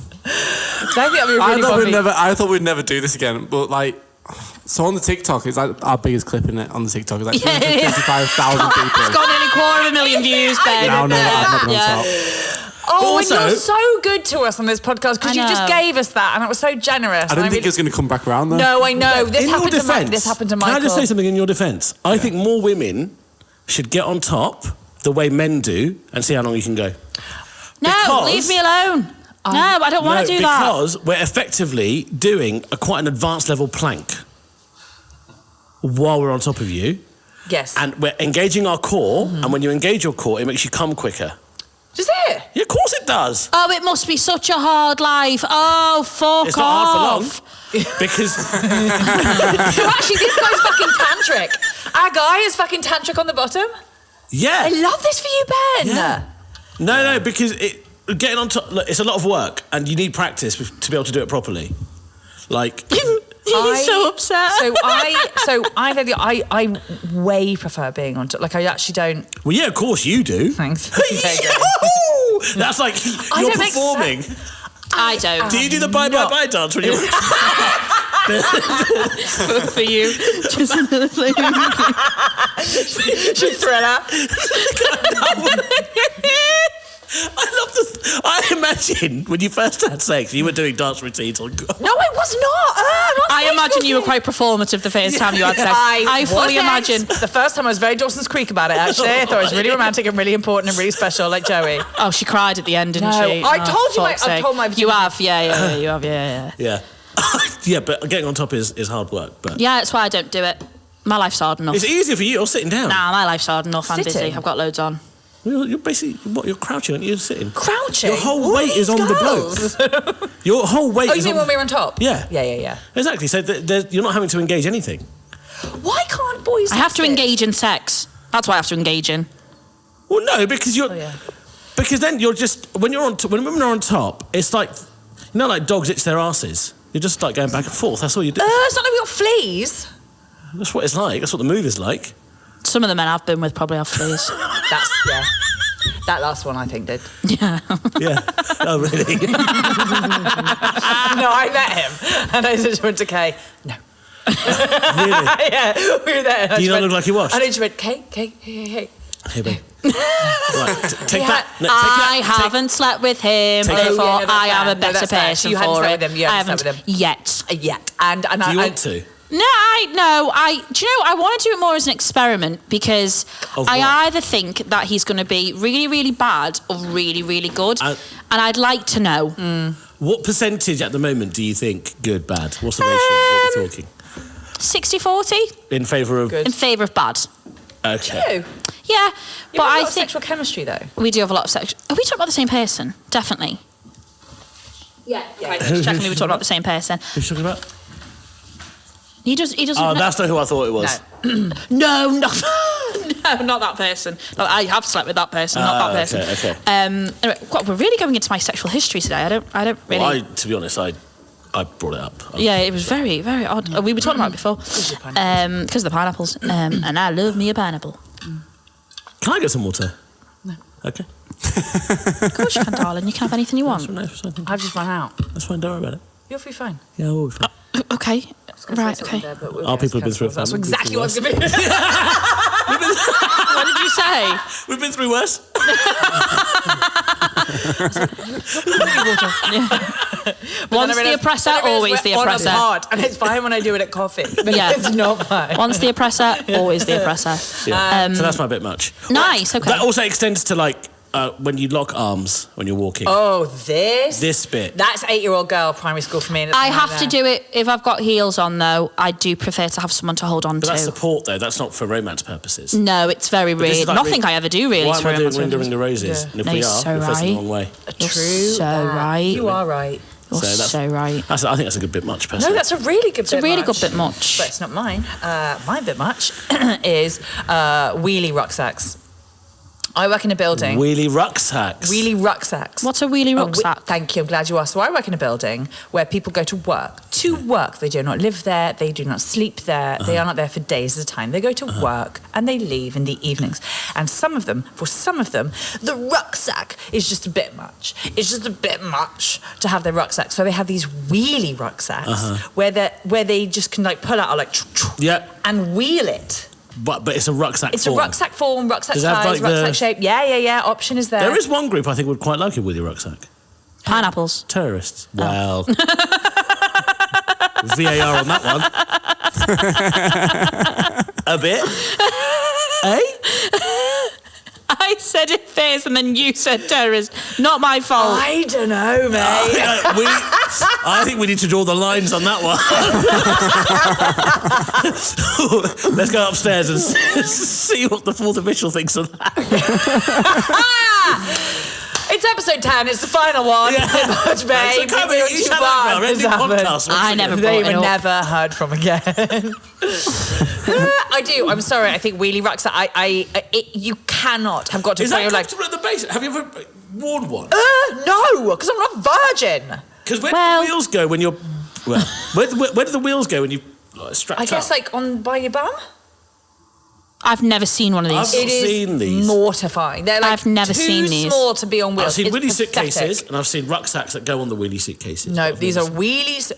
That'd be really funny. I thought we'd never do this again, but so on the TikTok, it's like our biggest clip in it on the TikTok. It's like 55,000 people. It's got nearly 250,000 views, Ben. No, I've not been on top. Oh, and you're so good to us on this podcast because you just gave us that and it was so generous. I didn't think it was going to come back around though. No, I know. This happened to Michael. Can I just say something in your defence? I think more women should get on top the way men do and see how long you can go. No, leave me alone. No, I don't want to do that. Because we're effectively doing quite an advanced level plank while we're on top of you. Yes. And we're engaging our core, and when you engage your core, it makes you come quicker. Does it? Yeah, of course it does. Oh, it must be such a hard life. Oh, fuck it's off. Not hard for long. Because... So actually, this guy's fucking tantric. Our guy is fucking tantric on the bottom? Yeah. I love this for you, Ben. Yeah. No, because getting on top... Look, it's a lot of work, and you need practice to be able to do it properly. He's so upset. I way prefer being on top. I actually don't. Well, yeah, of course you do. Thanks. That's like you're performing. I don't. Do you do the bye dance when you're... For you, just another thing. She's Thriller. I love this. I imagine when you first had sex, you were doing dance routines. No, I was not. I imagine you were quite performative the first time you had sex. I fully imagine. The first time I was very Dawson's Creek about it, actually. I thought it was really romantic and really important and really special, like Joey. Oh, she cried at the end, didn't she? I told you. I've told my... You have, yeah, you have. Yeah. Yeah, but getting on top is hard work. But Yeah, that's why I don't do it. My life's hard enough. it's easier for you. You're sitting down. Nah, my life's hard enough. I'm busy. Sitting? I've got loads on. You're basically you're crouching, aren't you? You're sitting. Crouching? Your whole What are weight is on these the girls? bloke. Your whole weight Oh, is you mean on... when we're on top? Yeah. Yeah. Exactly. So you're not having to engage anything. Why can't boys I have to sit? engage in sex. That's what I have to engage in. Well, no, because you're... Oh, yeah. Because then you're just... When women are on top, it's like... You know, like dogs itch their asses. You're just like going back and forth. That's all you do. It's not like we got fleas. That's what it's like. That's what the move is like. Some of the men I've been with probably have fleas. Yeah. That last one, I think, did. Yeah. Yeah. Oh, really? No, I met him. And I just went to Kay, no. Really? Yeah, we were there. Do you not look like you washed? And then she went, Kay. Hey, babe. Right, take that. No, take I haven't slept with him, Take therefore that. I am a No, better that's fair. person You hadn't for slept it. with him, you I haven't haven't slept with yet. Yet. And Do you want to? No, do you know, I want to do it more as an experiment because Of I what? either think that he's going to be really, really bad or really, really good. And I'd like to know. What percentage at the moment do you think good, bad? What's the ratio? What are we talking? 60-40 In favour of... Good. in favour of bad. Okay. you. Yeah, but I think sexual chemistry, though. we do have a lot of sex. Are we talking about the same person? Definitely. Yeah. Okay, just checking we're talking about the same person. Who's talking about? He doesn't Oh, know. that's not who I thought it was. No, no, not that person. No, I have slept with that person, not that person. Okay. Anyway, God, we're really going into my sexual history today. I don't really. Well, to be honest, I brought it up. Yeah, it was very, very odd. We were talking about it before. Because of the pineapples. And I love me a pineapple. Can I get some water? No. Okay. Of course you can, darling. You can have anything you want. That's fine. I've just run out. That's fine. Don't worry about it. You'll be fine. Yeah, we'll be fine. Okay. Right, okay. Our people have been through it. That's exactly what I was going to be. What did you say? We've been through worse. Once the oppressor, always the oppressor. Hard, and it's fine when I do it at coffee. But Yeah. it's not fine. Once the oppressor, always the oppressor. Yeah. So that's my bit much. Nice, okay. That also extends to like when you lock arms when you're walking. Oh, this bit. That's 8-year-old girl primary school for me. And it's I a have to nightmare. do it if I've got heels on, though. I do prefer to have someone to hold on But to. that's support though. That's not for romance purposes. No, it's very This is weird. like Nothing I ever do really. Why is am for I doing romance Ring the purposes. Ring the Roses? Yeah. And if No, we you're are, so we're facing the right. wrong way. You're True. so that. right. You are right. You're so right. I think that's a good bit much, No, personally. that's a really good It's a bit really much. good bit much. But it's not mine. My bit much is wheelie rucksacks. I work in a building. Wheelie rucksacks. Wheelie rucksacks. What's a wheelie Oh, rucksack? thank you. I'm glad you asked. So I work in a building where people go to work. To work. They do not live there. They do not sleep there. They are not there for days at a time. They go to work and they leave in the evenings. And for some of them, the rucksack is just a bit much. It's just a bit much to have their rucksack. So they have these wheelie rucksacks where they just can like pull out Yeah. and wheel it. But it's a rucksack It's form. a rucksack form, rucksack Does it have, size, like, rucksack the- shape. Yeah. Option is there. There is one group I think would quite like a wheelie rucksack. Pineapples. Terrorists. Well. VAR on that one. A bit. Eh? I said it first and then you said terrorist. Not my fault. I don't know, mate. I think we need to draw the lines on that one. Let's go upstairs and see what the fourth official thinks of that. It's episode 10. It's the final one. Yeah. Much, mate. So come here, you shut up, bro. Ending podcast. I never brought They it were up. never heard from again. I do. I'm sorry. I think wheelie rucksack. You cannot have got to Is play that your life. comfortable at the base? Have you ever worn one? No, because I'm not virgin. Because where do Well- the wheels go when you're... Well, where do the wheels go when you strapped I guess up? like on by your bum. I've never seen one of these. I've It is seen these. mortifying. They're like I've never seen these. too small to be on wheels. I've seen It's wheelie pathetic. suitcases and I've seen rucksacks that go on the wheelie suitcases. No, I've these are never wheelies.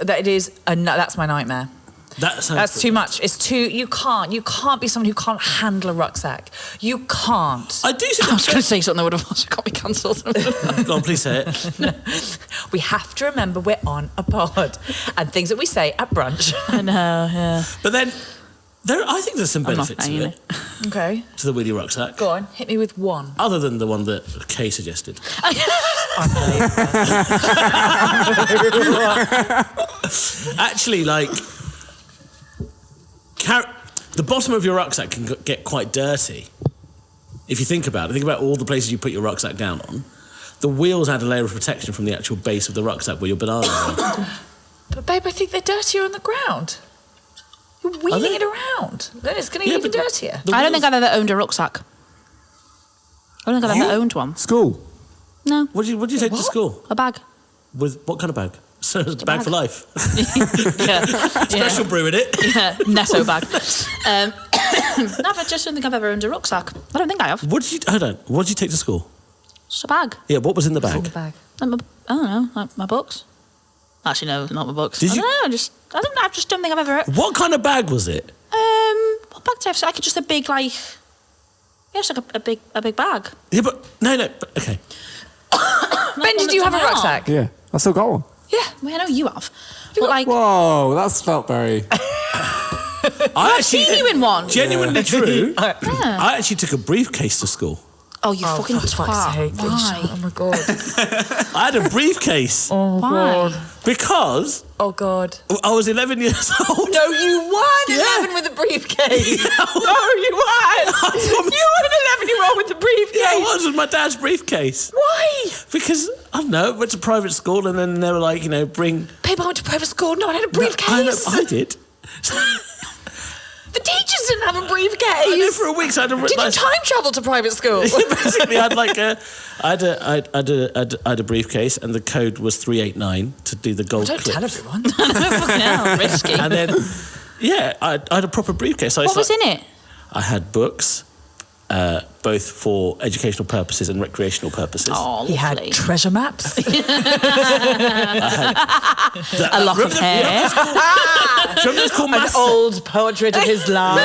That's my nightmare. seen- That sounds That's too much. It's too. You can't be someone who can't handle a rucksack. You can't. I do see I was going to say something that would have also got me cancelled. Go on, please say it. We have to remember we're on a pod, and things that we say at brunch. I know, yeah. But then, I think there's some I'm not benefits saying of it. it. Okay. to the Wheelie rucksack. Go on, hit me with one. Other than the one that Kay suggested. Actually, like, the bottom of your rucksack can get quite dirty. If you think about it, think about all the places you put your rucksack down on. The wheels add a layer of protection from the actual base of the rucksack where your bananas are. But babe, I think they're dirtier on the ground. You're wheeling it around. Then it's going to get even dirtier. I don't think I've ever owned a rucksack. I don't think I've ever owned one. School? No. What do you take to school? A bag. With what kind of bag? So it's a bag for life. Yeah. Special brew in it. Yeah, Nesso bag. No, I just don't think I've ever owned a rucksack. I don't think I have. What did you take to school? Just a bag. Yeah, what was in the bag? In the bag. I don't know, like my books. Actually, no, not my books. Did I you? don't know, I just don't think I've ever... What kind of bag was it? What bag did I have? Like just a big, like... Yeah, it's like a big bag. Yeah, but... No, but, okay. Ben, did you have a rucksack? Yeah, I still got one. Yeah, well, I know you have. But like... Whoa, that's felt very... I've seen you in one. Genuinely true. I actually took a briefcase to school. Oh, you fucking for fuck's twat. sake. Why? Oh my God. I had a briefcase. Why? Because Oh God. I was 11 years old. No, you weren't Yeah. 11 with a briefcase. Yeah. No, you weren't. You were an 11-year-old with a briefcase. Yeah, it was with my dad's briefcase. Why? Because, I don't know, went to private school and then they were like, baring... Babe, I went to private school. No one had a briefcase. I did. The teachers didn't have a briefcase. I know for a week, so I had a... Did you time travel to private school? Basically, I had a briefcase, and the code was 389 to do the gold Don't clip. tell everyone. Fucking hell, risky. And then, yeah, I had a proper briefcase. So What was in it? I had books, both for educational purposes and recreational purposes. Oh, He had lovely. treasure maps. A lock of hair. Remember those called An math old portrait of his love.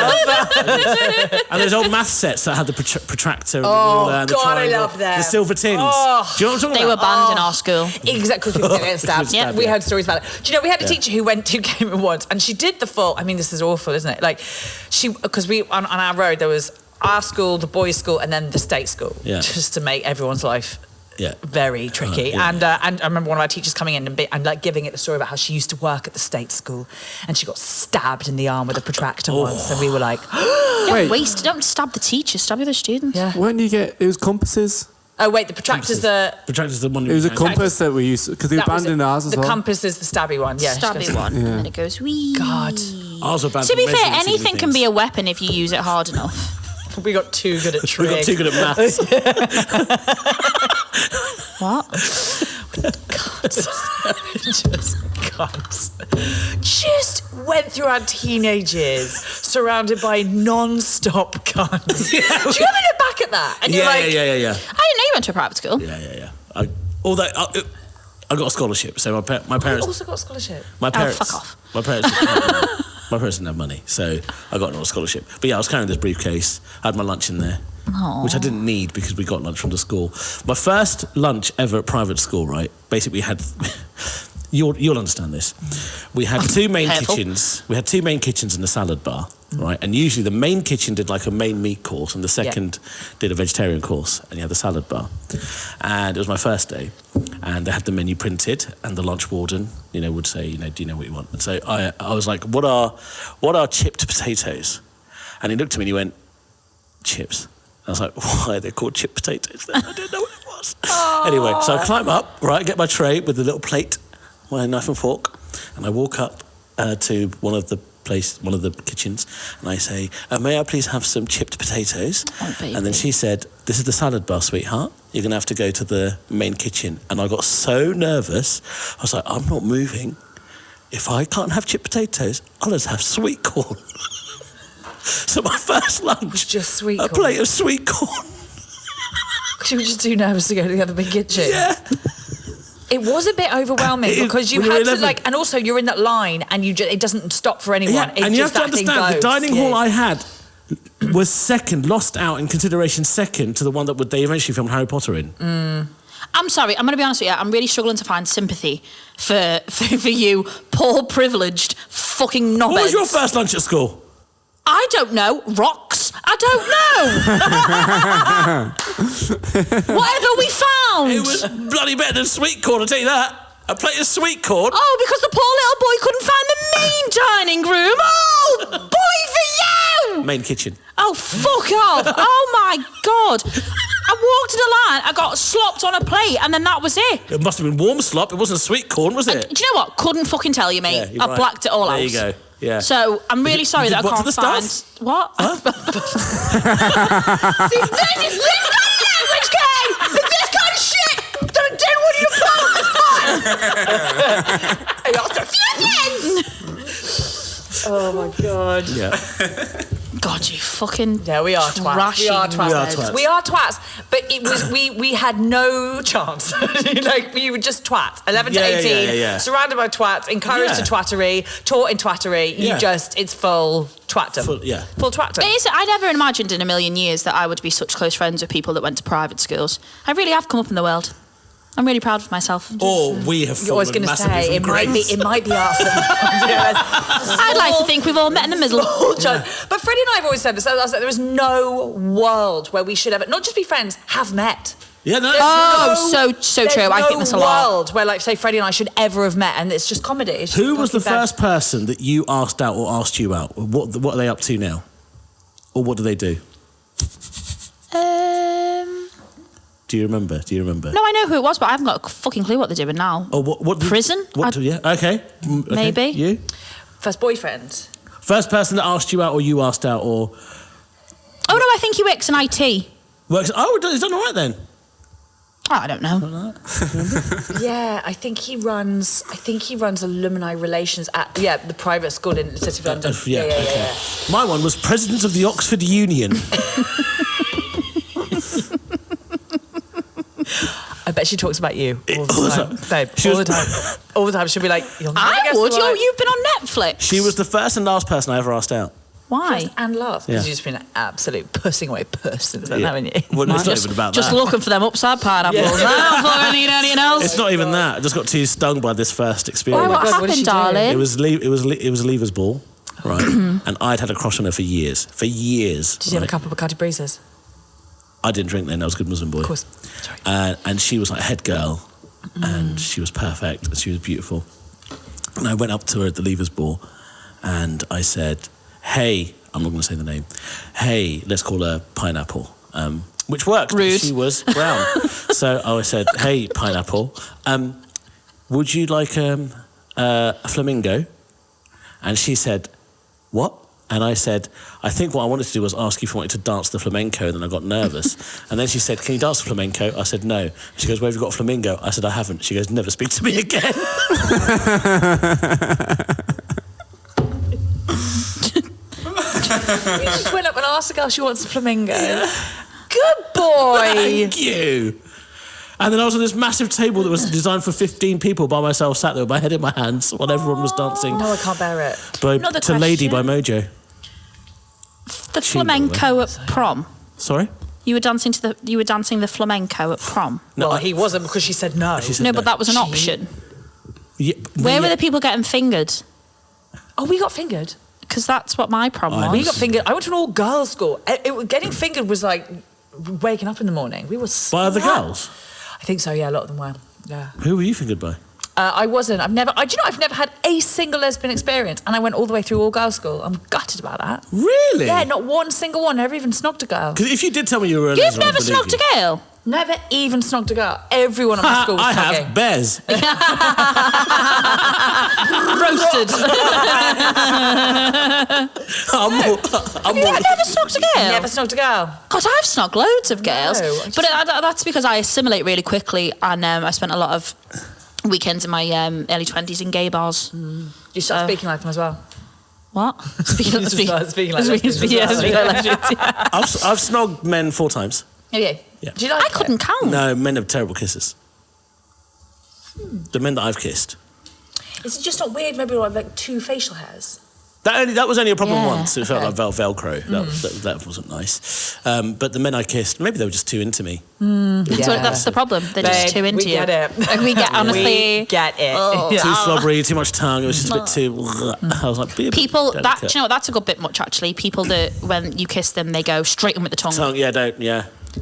and those old math sets that had the protractor and the Oh, ruler and the God, I triangle, love them. the silver tins. Oh. Do you know what I'm talking They were about? banned in our school. Exactly, because we get stabbed. Yeah. We heard stories about it. Do you know, we had a teacher who came in once, and she did the full, I mean, this is awful, isn't it? Like, because on our road, there was our school, the boys' school, and then the state school, just to make everyone's life very tricky. Yeah. And I remember one of our teachers coming in and like giving it the story about how she used to work at the state school, and she got stabbed in the arm with a protractor once, and we were like, Wait, don't stab the teachers, stab the other students. yeah. When you get... It was compasses. Oh wait, the protractor's the... Protractor's the one. It was a compass that we used... Because they were banned in ours as the well. compass is the stabby one, yeah. Stabby one, and then it goes wee. God. Ours were banned To be for fair, measuring silly anything can things. be a weapon if you use it hard enough. We got too good at We trig. got too good at maths. What? Just went through our teenage years surrounded by non-stop guns. Do you ever look back at that? And you're like, Yeah. I didn't know you went to a private school. Yeah. Although I got a scholarship, so my I parents. also got a scholarship. My parents. fuck off. My parents. My parents didn't have money, so I got another scholarship. But yeah, I was carrying this briefcase. I had my lunch in there, which I didn't need because we got lunch from the school. My first lunch ever at private school, right? Basically, we had. You'll understand this. We had two main Careful. kitchens. We had two main kitchens and a salad bar, right? And usually the main kitchen did like a main meat course, and the second did a vegetarian course, and you had the salad bar. And it was my first day, and they had the menu printed, and the lunch warden, would say, do you know what you want? And so I was like, what are chipped potatoes? And he looked at me and he went, chips. I was like, why are they called chipped potatoes then? I didn't know what it was. Anyway, so I climb up, right, get my tray with the little plate, my knife and fork, and I walk up to one of the kitchens, and I say, may I please have some chipped potatoes? Oh, baby. And then she said, this is the salad bar, sweetheart. You're going to have to go to the main kitchen. And I got so nervous. I was like, I'm not moving. If I can't have chipped potatoes, I'll just have sweet corn. So my first lunch was just sweet a corn. plate of sweet corn. She was just too nervous to go to the other big kitchen. Yeah. It was a bit overwhelming because you when had you're to 11. And also you're in that line and it doesn't stop for anyone. Yeah, It and you have just, to that thing understand, the goes. dining hall I had was lost out in consideration second to the one that they eventually filmed Harry Potter in. I'm sorry, I'm going to be honest with you. I'm really struggling to find sympathy for you, poor, privileged, fucking knobheads. What was your first lunch at school? I don't know. Rocks. I don't know. Whatever we found. It was bloody better than sweet corn, I'll tell you that. A plate of sweet corn. Oh, because the poor little boy couldn't find the main dining room. Oh, bully for you! Main kitchen. Oh, fuck off. Oh, my God. I walked to the line, I got slopped on a plate, and then that was it. It must have been warm slop. It wasn't sweet corn, was it? Do you know what? Couldn't fucking tell you, mate. Yeah, I blacked it all out. There you go. Yeah. So I'm really sorry that I can't find... Stuff? What? Huh? This kind of language, Kay! This kind of shit! Don't do what you want this time! I lost a few things! Oh my God. Yeah. God, you fucking... Yeah, we are twats. We are twats. We are twats. But it was we had no chance. Like we were just twats. 11 to 18, surrounded by twats, encouraged to twattery, taught in twattery. It's full twatdom. Full twatdom. I never imagined in a million years that I would be such close friends with people that went to private schools. I really have come up in the world. I'm really proud of myself. Or we have fallen massively from grace. It might be us. I'd like to think we've all met in the middle. But Freddie and I have always said this. I was like, there is no world where we should ever, not just be friends, have met. Yeah, no. So true. I think that's a lot. There's no world where, like, say, Freddie and I should ever have met, and it's just comedy. It's just Who was the first person that you asked out or asked you out? What are they up to now? Or what do they do? Do you remember? No, I know who it was, but I haven't got a fucking clue what they're doing now. Oh, what Prison? Okay. Maybe. You? First boyfriend. First person that asked you out or you asked out or... Oh, no, I think he works in IT. He's done all right then. Oh, I don't know. Yeah, I think he runs alumni relations at the private school in the City of London. Yeah. My one was president of the Oxford Union. I bet she talks about you all the time. Babe, all the time. She'll be like, you'll never guess I would. who You've been on Netflix. She was the first and last person I ever asked out. Why? First and last. Because you've just been an absolute pussing away person, haven't you? Well, it's not even about that. Just looking for them upside pineapples. I don't need anything else. It's not even that. I just got too stung by this first experience. Why, what happened, darling? It was Lever's ball, right? And I'd had a crush on her for years. Did you have a couple of Bacardi Breezes? I didn't drink then. I was a good Muslim boy. Of course. Sorry. And she was like a head girl, and she was perfect, and she was beautiful. And I went up to her at the Lever's ball, and I said, "Hey," I'm not going to say the name. "Hey, let's call her Pineapple," which worked. Rude. She was brown, so I said, "Hey, Pineapple, would you like a flamingo?" And she said, "What?" And I said, I think what I wanted to do was ask you if you wanted to dance the flamenco, and then I got nervous. And then she said, can you dance the flamenco? I said, no. She goes, where have you got a flamingo? I said, I haven't. She goes, never speak to me again. You just went up and asked a girl she wants a flamingo. Good boy. Thank you. And then I was on this massive table that was designed for 15 people by myself, sat there with my head in my hands while everyone was dancing. No, I can't bear it. To Lady by Mojo. The flamenco at prom. Sorry? You were dancing the flamenco at prom. No, he wasn't because she said no. But that was an option. Yeah, Where were the people getting fingered? Oh, we got fingered. Because that's what my prom was. We got fingered. I went to an all-girls school. Getting fingered was like waking up in the morning. We were by other girls? I think so. Yeah, a lot of them were. Yeah. Who were you fingered by? I wasn't. I've never had a single lesbian experience, and I went all the way through all girls school. I'm gutted about that. Really? Yeah, not one single one. Never even snogged a girl. Because if you did tell me you were a You've lesbian, never snogged a girl? Never even snogged a girl. Everyone on my school was I snogging. have. Bez. Roasted. Have you never snogged a girl? Never snogged a girl. God, I've snogged loads of girls. No, but that's because I assimilate really quickly, and I spent a lot of weekends in my early 20s in gay bars. You started speaking like them as well. What? Speaking like lesbians. I've snogged men 4 times. Have you? Yeah. Do you like I couldn't count. No, men have terrible kisses. The men that I've kissed. Is it just not weird? Maybe like 2 facial hairs. That was only a problem Yeah. once. It felt like Velcro. That wasn't nice. But the men I kissed, maybe they were just too into me. That's the problem. They're just too into we you. Get it. Like, we get honestly. We get it. Too slobbery, too much tongue. It was just a bit too. I was like, be a bit People that delicate. do you know what, that's a good bit much actually. People that when you kiss them they go straight in with the tongue.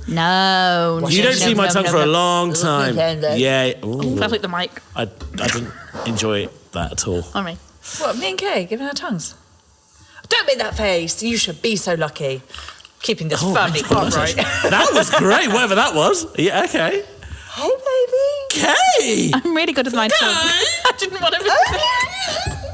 No. You don't see my tongue for a long time. Yeah. Ooh. I flick the mic. I didn't enjoy that at all. All right. What, me and Kay giving our tongues? Don't make that face. You should be so lucky. Keeping this firmly upright. That was great, whatever that was. Yeah, okay. Hey, baby. Kay! I'm really good with my tongue. I didn't want to.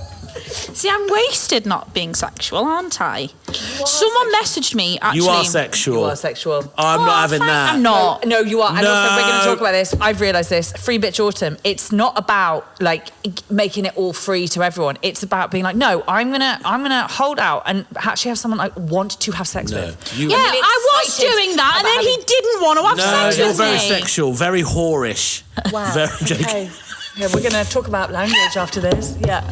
See, I'm wasted not being sexual, aren't I? Someone messaged me, actually. You are sexual. You are sexual. I'm not having that. I'm not. No, you are. And also, we're going to No. talk about this. I've realised this. Free Bitch Autumn. It's not about like making it all free to everyone. It's about being like, no, I'm gonna hold out and actually have someone I want to have sex with. You, Yeah, I was doing that, and then he didn't want to have sex you're with very me. sexual, very whorish. Wow. Very joking. Okay. Yeah, we're going to talk about language after this. Yeah.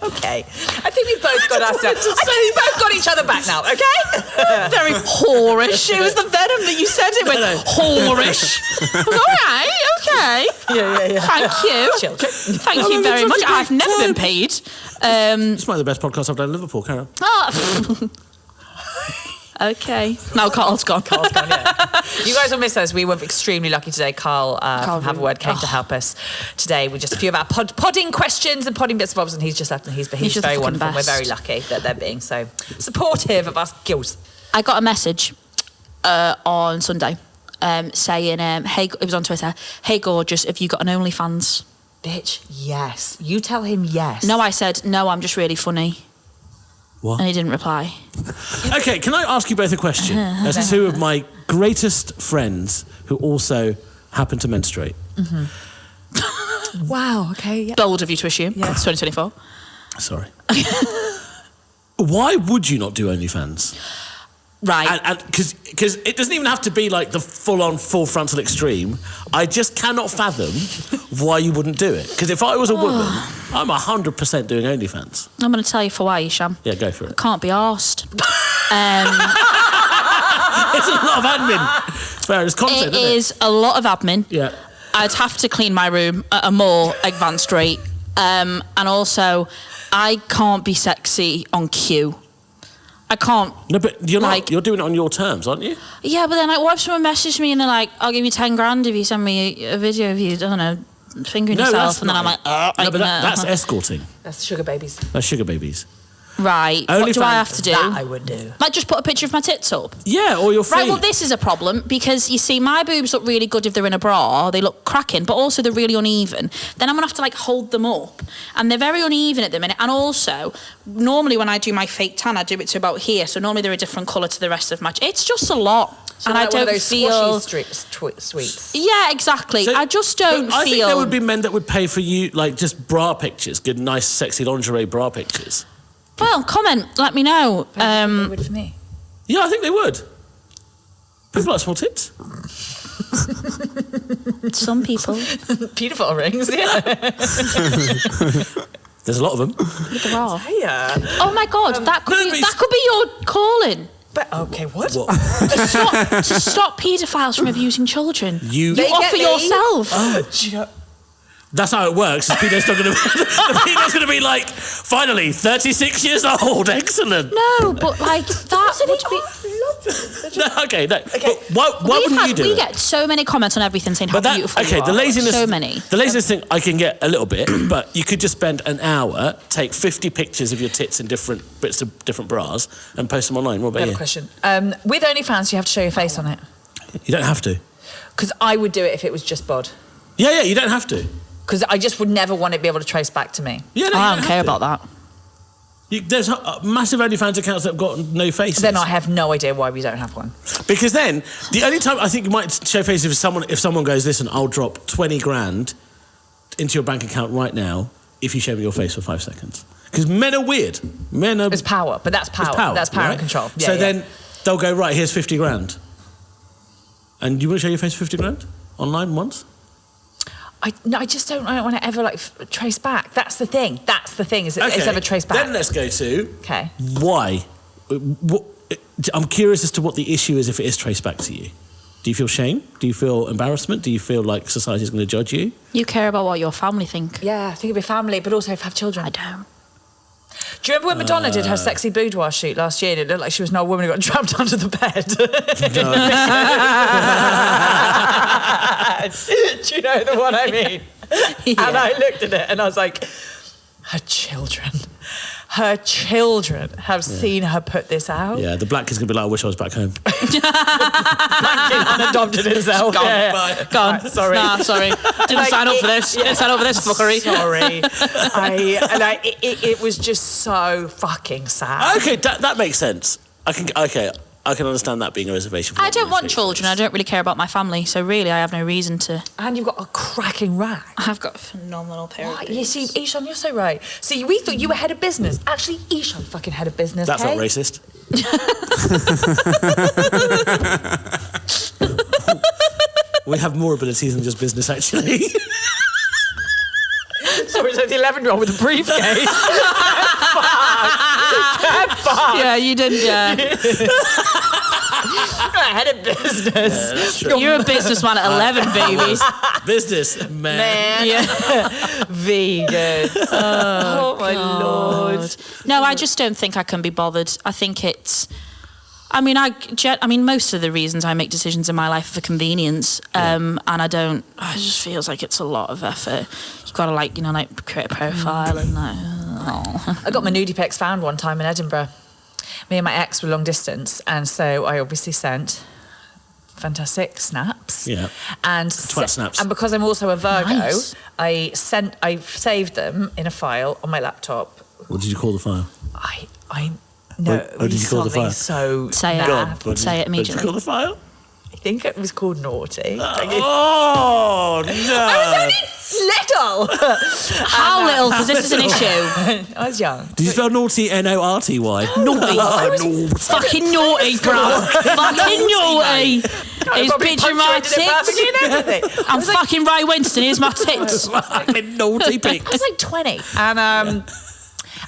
Okay. I think we both got ourselves. I think we both got each other back now. Okay. Very whorish. It was the venom that you said it with. Whorish. I was all right. Okay. Yeah. Thank you. Chill. Thank you very much. I've never been paid. It's one of the best podcasts I've done in Liverpool, Karen. Okay. Now Carl's gone. Carl's gone, yeah. You guys will miss us. We were extremely lucky today. Carl from Have a Word came to help us today with just a few of our podding questions and podding bits and bobs, and he's just left, and he's just very the wonderful. best. We're very lucky that they're being so supportive of us girls. I got a message on Sunday saying, hey, it was on Twitter, hey, gorgeous, have you got an OnlyFans? Bitch, yes. You tell him yes. No, I said, no, I'm just really funny. What? And he didn't reply. Okay, can I ask you both a question? As two of my greatest friends who also happen to menstruate. Wow, okay, yeah. Bold of you to assume. Yeah. It's 2024. Sorry. Why would you not do OnlyFans? Right. Because it doesn't even have to be like the full-on, full frontal extreme. I just cannot fathom why you wouldn't do it. Because if I was a woman, I'm 100% doing OnlyFans. I'm going to tell you for why, Eshaan. Yeah, go for it. Can't be arsed. It's a lot of admin. Fair, it's content, It isn't is a lot of admin. Yeah. I'd have to clean my room at a more advanced rate. And also, I can't be sexy on cue. I can't. No, but you're Like- not. You're doing it on your terms, aren't you? Yeah, but then like, what if someone messages me and they're like, "I'll give you 10 grand if you send me a video of you, I don't know, fingering yourself," and then I'm like, No, but that's escorting. That's sugar babies. That's sugar babies. right. What do OnlyFans- I have to do? That I would do. Like, just put a picture of my tits up. Yeah, or your feet. Right, well, this is a problem because you see, my boobs look really good if they're in a bra, they look cracking, but also they're really uneven. Then I'm gonna have to like hold them up, and they're very uneven at the minute. And also, normally when I do my fake tan, I do it to about here, so normally they're a different colour to the rest of my. It's just a lot, So and like I don't one of those feel. sweets. Yeah, exactly. So- I just don't I think feel. there would be men that would pay for you, like just bra pictures, good, nice, sexy lingerie bra pictures. Well, comment. Let me know. They would for me. Yeah, I think they would. People like small tits. Some people. Beautiful rings, yeah. There's a lot of them. Bra. Yeah. Oh my God, that could no, be, but that could be your calling. But okay, what? To stop paedophiles from abusing children. You They get offer me. yourself. That's how it works. The pedo's not going to. The pedo's going to be like, finally, 36 years old. Excellent. No, but like that would be. No, okay, no. But why wouldn't you do We it? get so many comments on everything saying how But that, beautiful okay, you are. the laziness. So many. The laziness thing I can get a little bit, but you could just spend an hour, take 50 pictures of your tits in different bits of different bras, and post them online. What I about have a you? question. With OnlyFans, you have to show your face on it. You don't have to. Because I would do it if it was just bod. Yeah, you don't have to. Because I just would never want it to be able to trace back to me. Yeah, no, I don't care about that. There's massive OnlyFans accounts that have got no faces. Then I have no idea why we don't have one. Because then, the only time I think you might show faces if someone goes, listen, I'll drop 20 grand into your bank account right now if you show me your face for 5 seconds. Because men are weird. Men are... It's power, but that's power. That's power right? and control. Yeah, so yeah. then they'll go, right, here's 50 grand. And you want to show your face for 50 grand? Online once? I just don't want to ever like trace back. That's the thing. Is it's ever traced back. Then let's go to okay. Why? I'm curious as to what the issue is if it is traced back to you. Do you feel shame? Do you feel embarrassment? Do you feel like society's going to judge you? You care about what your family think. Yeah, I think it'd be family, but also have children. I don't. Do you remember when Madonna did her sexy boudoir shoot last year and it looked like she was an old woman who got trapped under the bed? Do you know the one I mean? Yeah. And I looked at it and I was like, her children have seen her put this out. Yeah, the black kid's going to be like, I wish I was back home. Black kid unadopted himself. Gone. Yeah. Bye. Gone. Right, sorry. Nah, sorry. Didn't sign up for this. Didn't sign up for this fuckery. Sorry. It was just so fucking sad. Okay, that makes sense. I can understand that being a reservation. I don't want children. I don't really care about my family, so really I have no reason to. And you've got a cracking rack. I've got a phenomenal pair of boobs. You see, Eshaan, you're so right. See, we thought you were head of business. Actually, Eshaan fucking head of business. That's not racist. We have more abilities than just business, actually. Sorry, so the 11-year-old with a briefcase. Yeah, you didn't. Head of business. Yeah, you're a businessman at 11, baby. Business man. Yeah. Vegan. Oh my Lord. No, I just don't think I can be bothered. I think it's. I mean, most of the reasons I make decisions in my life are for convenience, and I don't. It just feels like it's a lot of effort. You've got to create a profile and like. Oh. I got my nudie pics found one time in Edinburgh. Me and my ex were long distance, and so I obviously sent fantastic snaps. Yeah. And snaps. And because I'm also a Virgo, Nice. I saved them in a file on my laptop. What did you call the file? No, What did you call the file? So Say it. naff. Say it What did you immediately. call the file? I think it was called Naughty. Oh, no. I was only little. How little? Because this is an issue. I was young. Did you spell naughty N-O-R-T-Y? Naughty. No. Fucking naughty, bro. Fucking naughty. He's picturing my tits. I'm fucking Ray Winston. Here's my tits. Fucking naughty I pics. was like 20.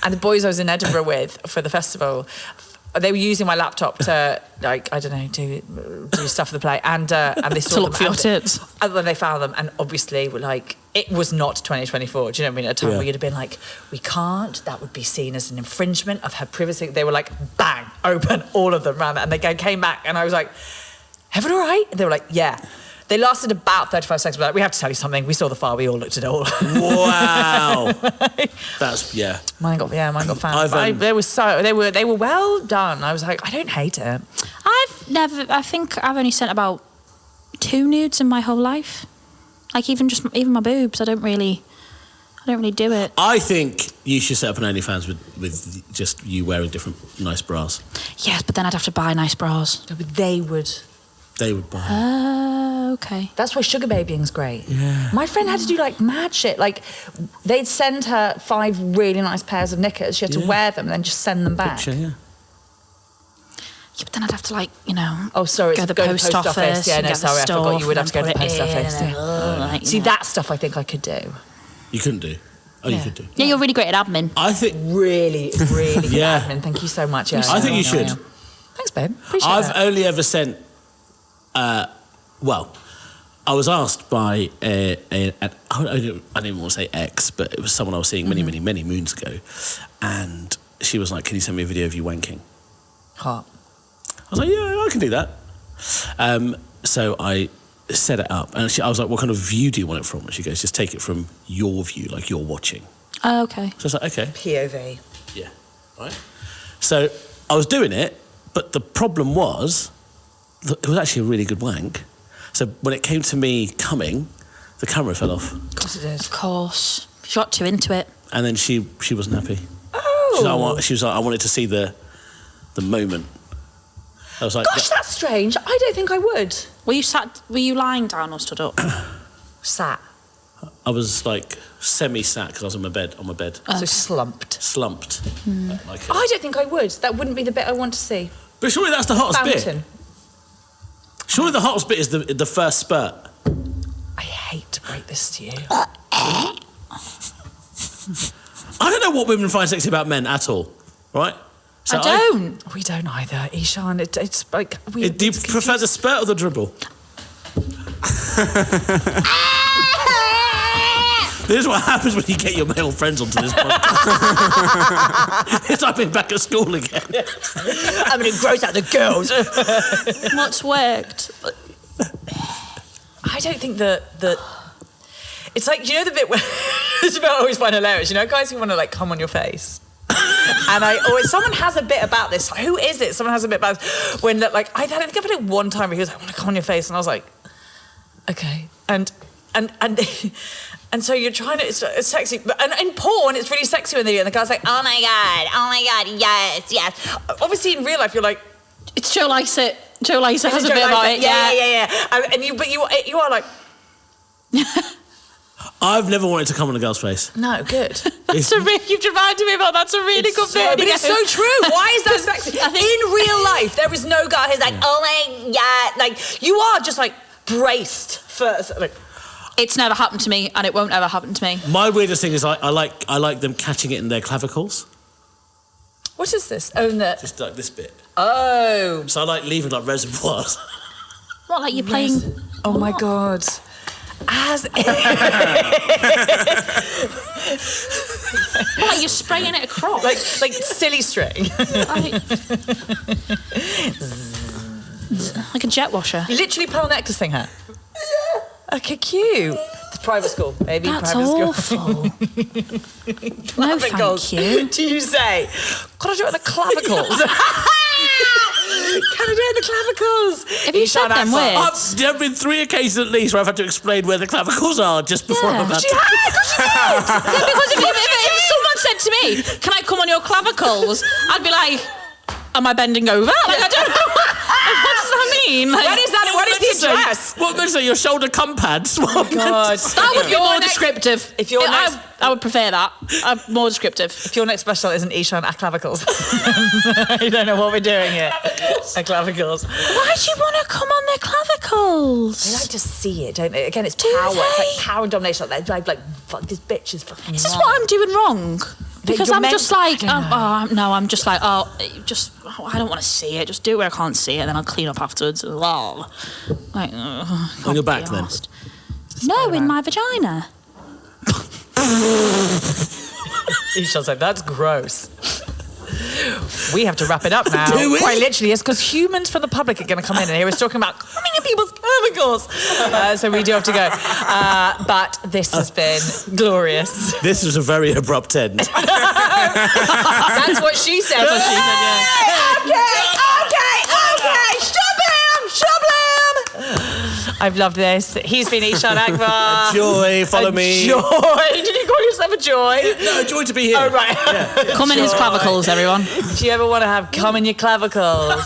And the boys I was in Edinburgh with for the festival, they were using my laptop to, like, I don't know, do stuff for the play. And they saw To look them for your and- tits. And then they found them, and obviously were like, it was not 2024. Do you know what I mean? At a time where you'd have been like, we can't. That would be seen as an infringement of her privacy. They were like, bang, open, all of them ran that. And they came back, and I was like, everyone all right? And they were like, yeah. They lasted about 35 seconds. Like, we have to tell you something. We saw the file. We all looked at it all. Wow. That's, yeah. Mine got found. They were well done. I was like, I don't hate it. I think I've only sent about 2 nudes in my whole life. Like even my boobs. I don't really do it. I think you should set up an OnlyFans with just you wearing different nice bras. Yes, but then I'd have to buy nice bras. No, but they would. They would buy. Okay. That's why sugar babying's great. Yeah. My friend had to do like mad shit. Like they'd send her 5 really nice pairs of knickers. She had to wear them and then just send them back. Picture, yeah. Yeah, but then I'd have to Oh, sorry. go to the post office. Yeah, and no, get the sorry. I forgot stuff you would have and to go to the put it post office. in Yeah. See, that stuff I think I could do. You couldn't do. Oh, you Yeah. could do. Yeah, you're really great at admin. I think Really, really good Yeah. admin. Thank you so much. Yeah, I think you should. Thanks, babe. Appreciate I've that. only ever sent. I was asked by I didn't even want to say ex, but it was someone I was seeing many moons ago, and she was like, "Can you send me a video of you wanking?" Hot. I was like, "Yeah, I can do that." So I set it up, and I was like, "What kind of view do you want it from?" And she goes, "Just take it from your view, like you're watching." Oh, okay. So I was like, "Okay." POV. Yeah. Right. So I was doing it, but the problem was that it was actually a really good wank. So when it came to me coming, the camera fell off, Of course it is. Of course. She got too into it. and then she wasn't happy. Oh. She was like, I wanted to see the moment. I was like, Gosh, that's strange. I don't think I would. Were you lying down or stood up? Sat. I was like semi-sat because I was on my bed, So slumped. slumped. Like I don't think I would. That wouldn't be the bit I want to see. but surely that's the hottest bit. Fountain. Surely the hottest bit is the first spurt. I hate break this to you. I don't know what women find sexy about men at all, right? So I don't. We don't either, Eshaan. It's like... do you prefer the spurt or the dribble? This is what happens when you get your male friends onto this podcast. It's like being back at school again. I'm going to gross out the girls. What's worked? I don't think that... It's like, you know the bit where... It's about I always find hilarious. You know, guys who want to, like, come on your face. And someone has a bit about this. Who is it? Someone has a bit about this. When, like, I think I've done it one time where he was like, I want to come on your face. And I was like, okay. And so you're trying to, it's sexy, but and in porn it's really sexy when they do it, and the guy's like, oh my god, yes. Obviously in real life you're like, It's Joe Lycett. Joe Lycett has a bit about it. Yeah. And you are like, I've never wanted to come on a girl's face. no, good. You've reminded me about that's a really good bit. But it's so true. Why is that sexy? In real life, there is no guy who's like, oh my god, like you are just like braced for. Like, It's never happened to me, and it won't ever happen to me. My weirdest thing is I like them catching it in their clavicles. what is this? Oh, no. Just like this bit. Oh. So I like leaving like reservoirs. What, like you're playing... Oh my god. As What, like you're spraying it across? like silly string. Like a jet washer. You literally pearl necklace thing hat. Okay, cute. It's private school, baby. That's private school. awful. No, Clavicles. thank you. Do you say, can I do it on the clavicles? Can I do it on the clavicles? Have you said them words? There have been 3 occasions at least where I've had to explain where the clavicles are just before I'm about to... Because if someone said to me, can I come on your clavicles? I'd be like, am I bending over? Like, I don't know. What does that mean? Like, What is that? What is the address? What meant to say? Your shoulder cum pads? God. That would be more descriptive. If your next... I would prefer that. More descriptive. If your next special isn't Eshaan at clavicles, I don't know what we're doing here. At clavicles. Why do you want to come on their clavicles? They like to see it, don't they? Again, it's power. It's like power and domination. They're like, fuck, this bitch is fucking Is this what I'm doing wrong? Because I'm just like, I don't want to see it. Just do it where I can't see it, and then I'll clean up afterwards. Like, On your back, then? No, in my vagina. Eshaan's like, that's gross. We have to wrap it up now. Do we? Quite literally, it's because humans from the public are going to come in and hear us talking about coming in people's clavicles. So we do have to go. But this has been glorious. This was a very abrupt end. That's what she said. That's what she said, yeah. Okay. Stop him. I've loved this. He's been Eshaan Akbar. Joy, follow me. Joy. Did you call yourself a joy? No, joy to be here. Oh, right. Yeah. Come in his clavicles, everyone. If you ever want to have cum in your clavicles,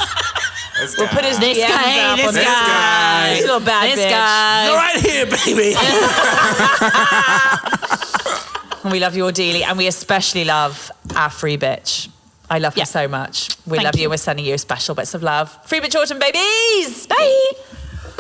we'll put his This DMs guy, up this on the- guy. This little bad This bitch. guy. You're right here, baby. And we love your dealie, and we especially love our free bitch. I love her so much. We Thank love you. you. We're sending you special bits of love. Free bitch autumn, babies. Bye.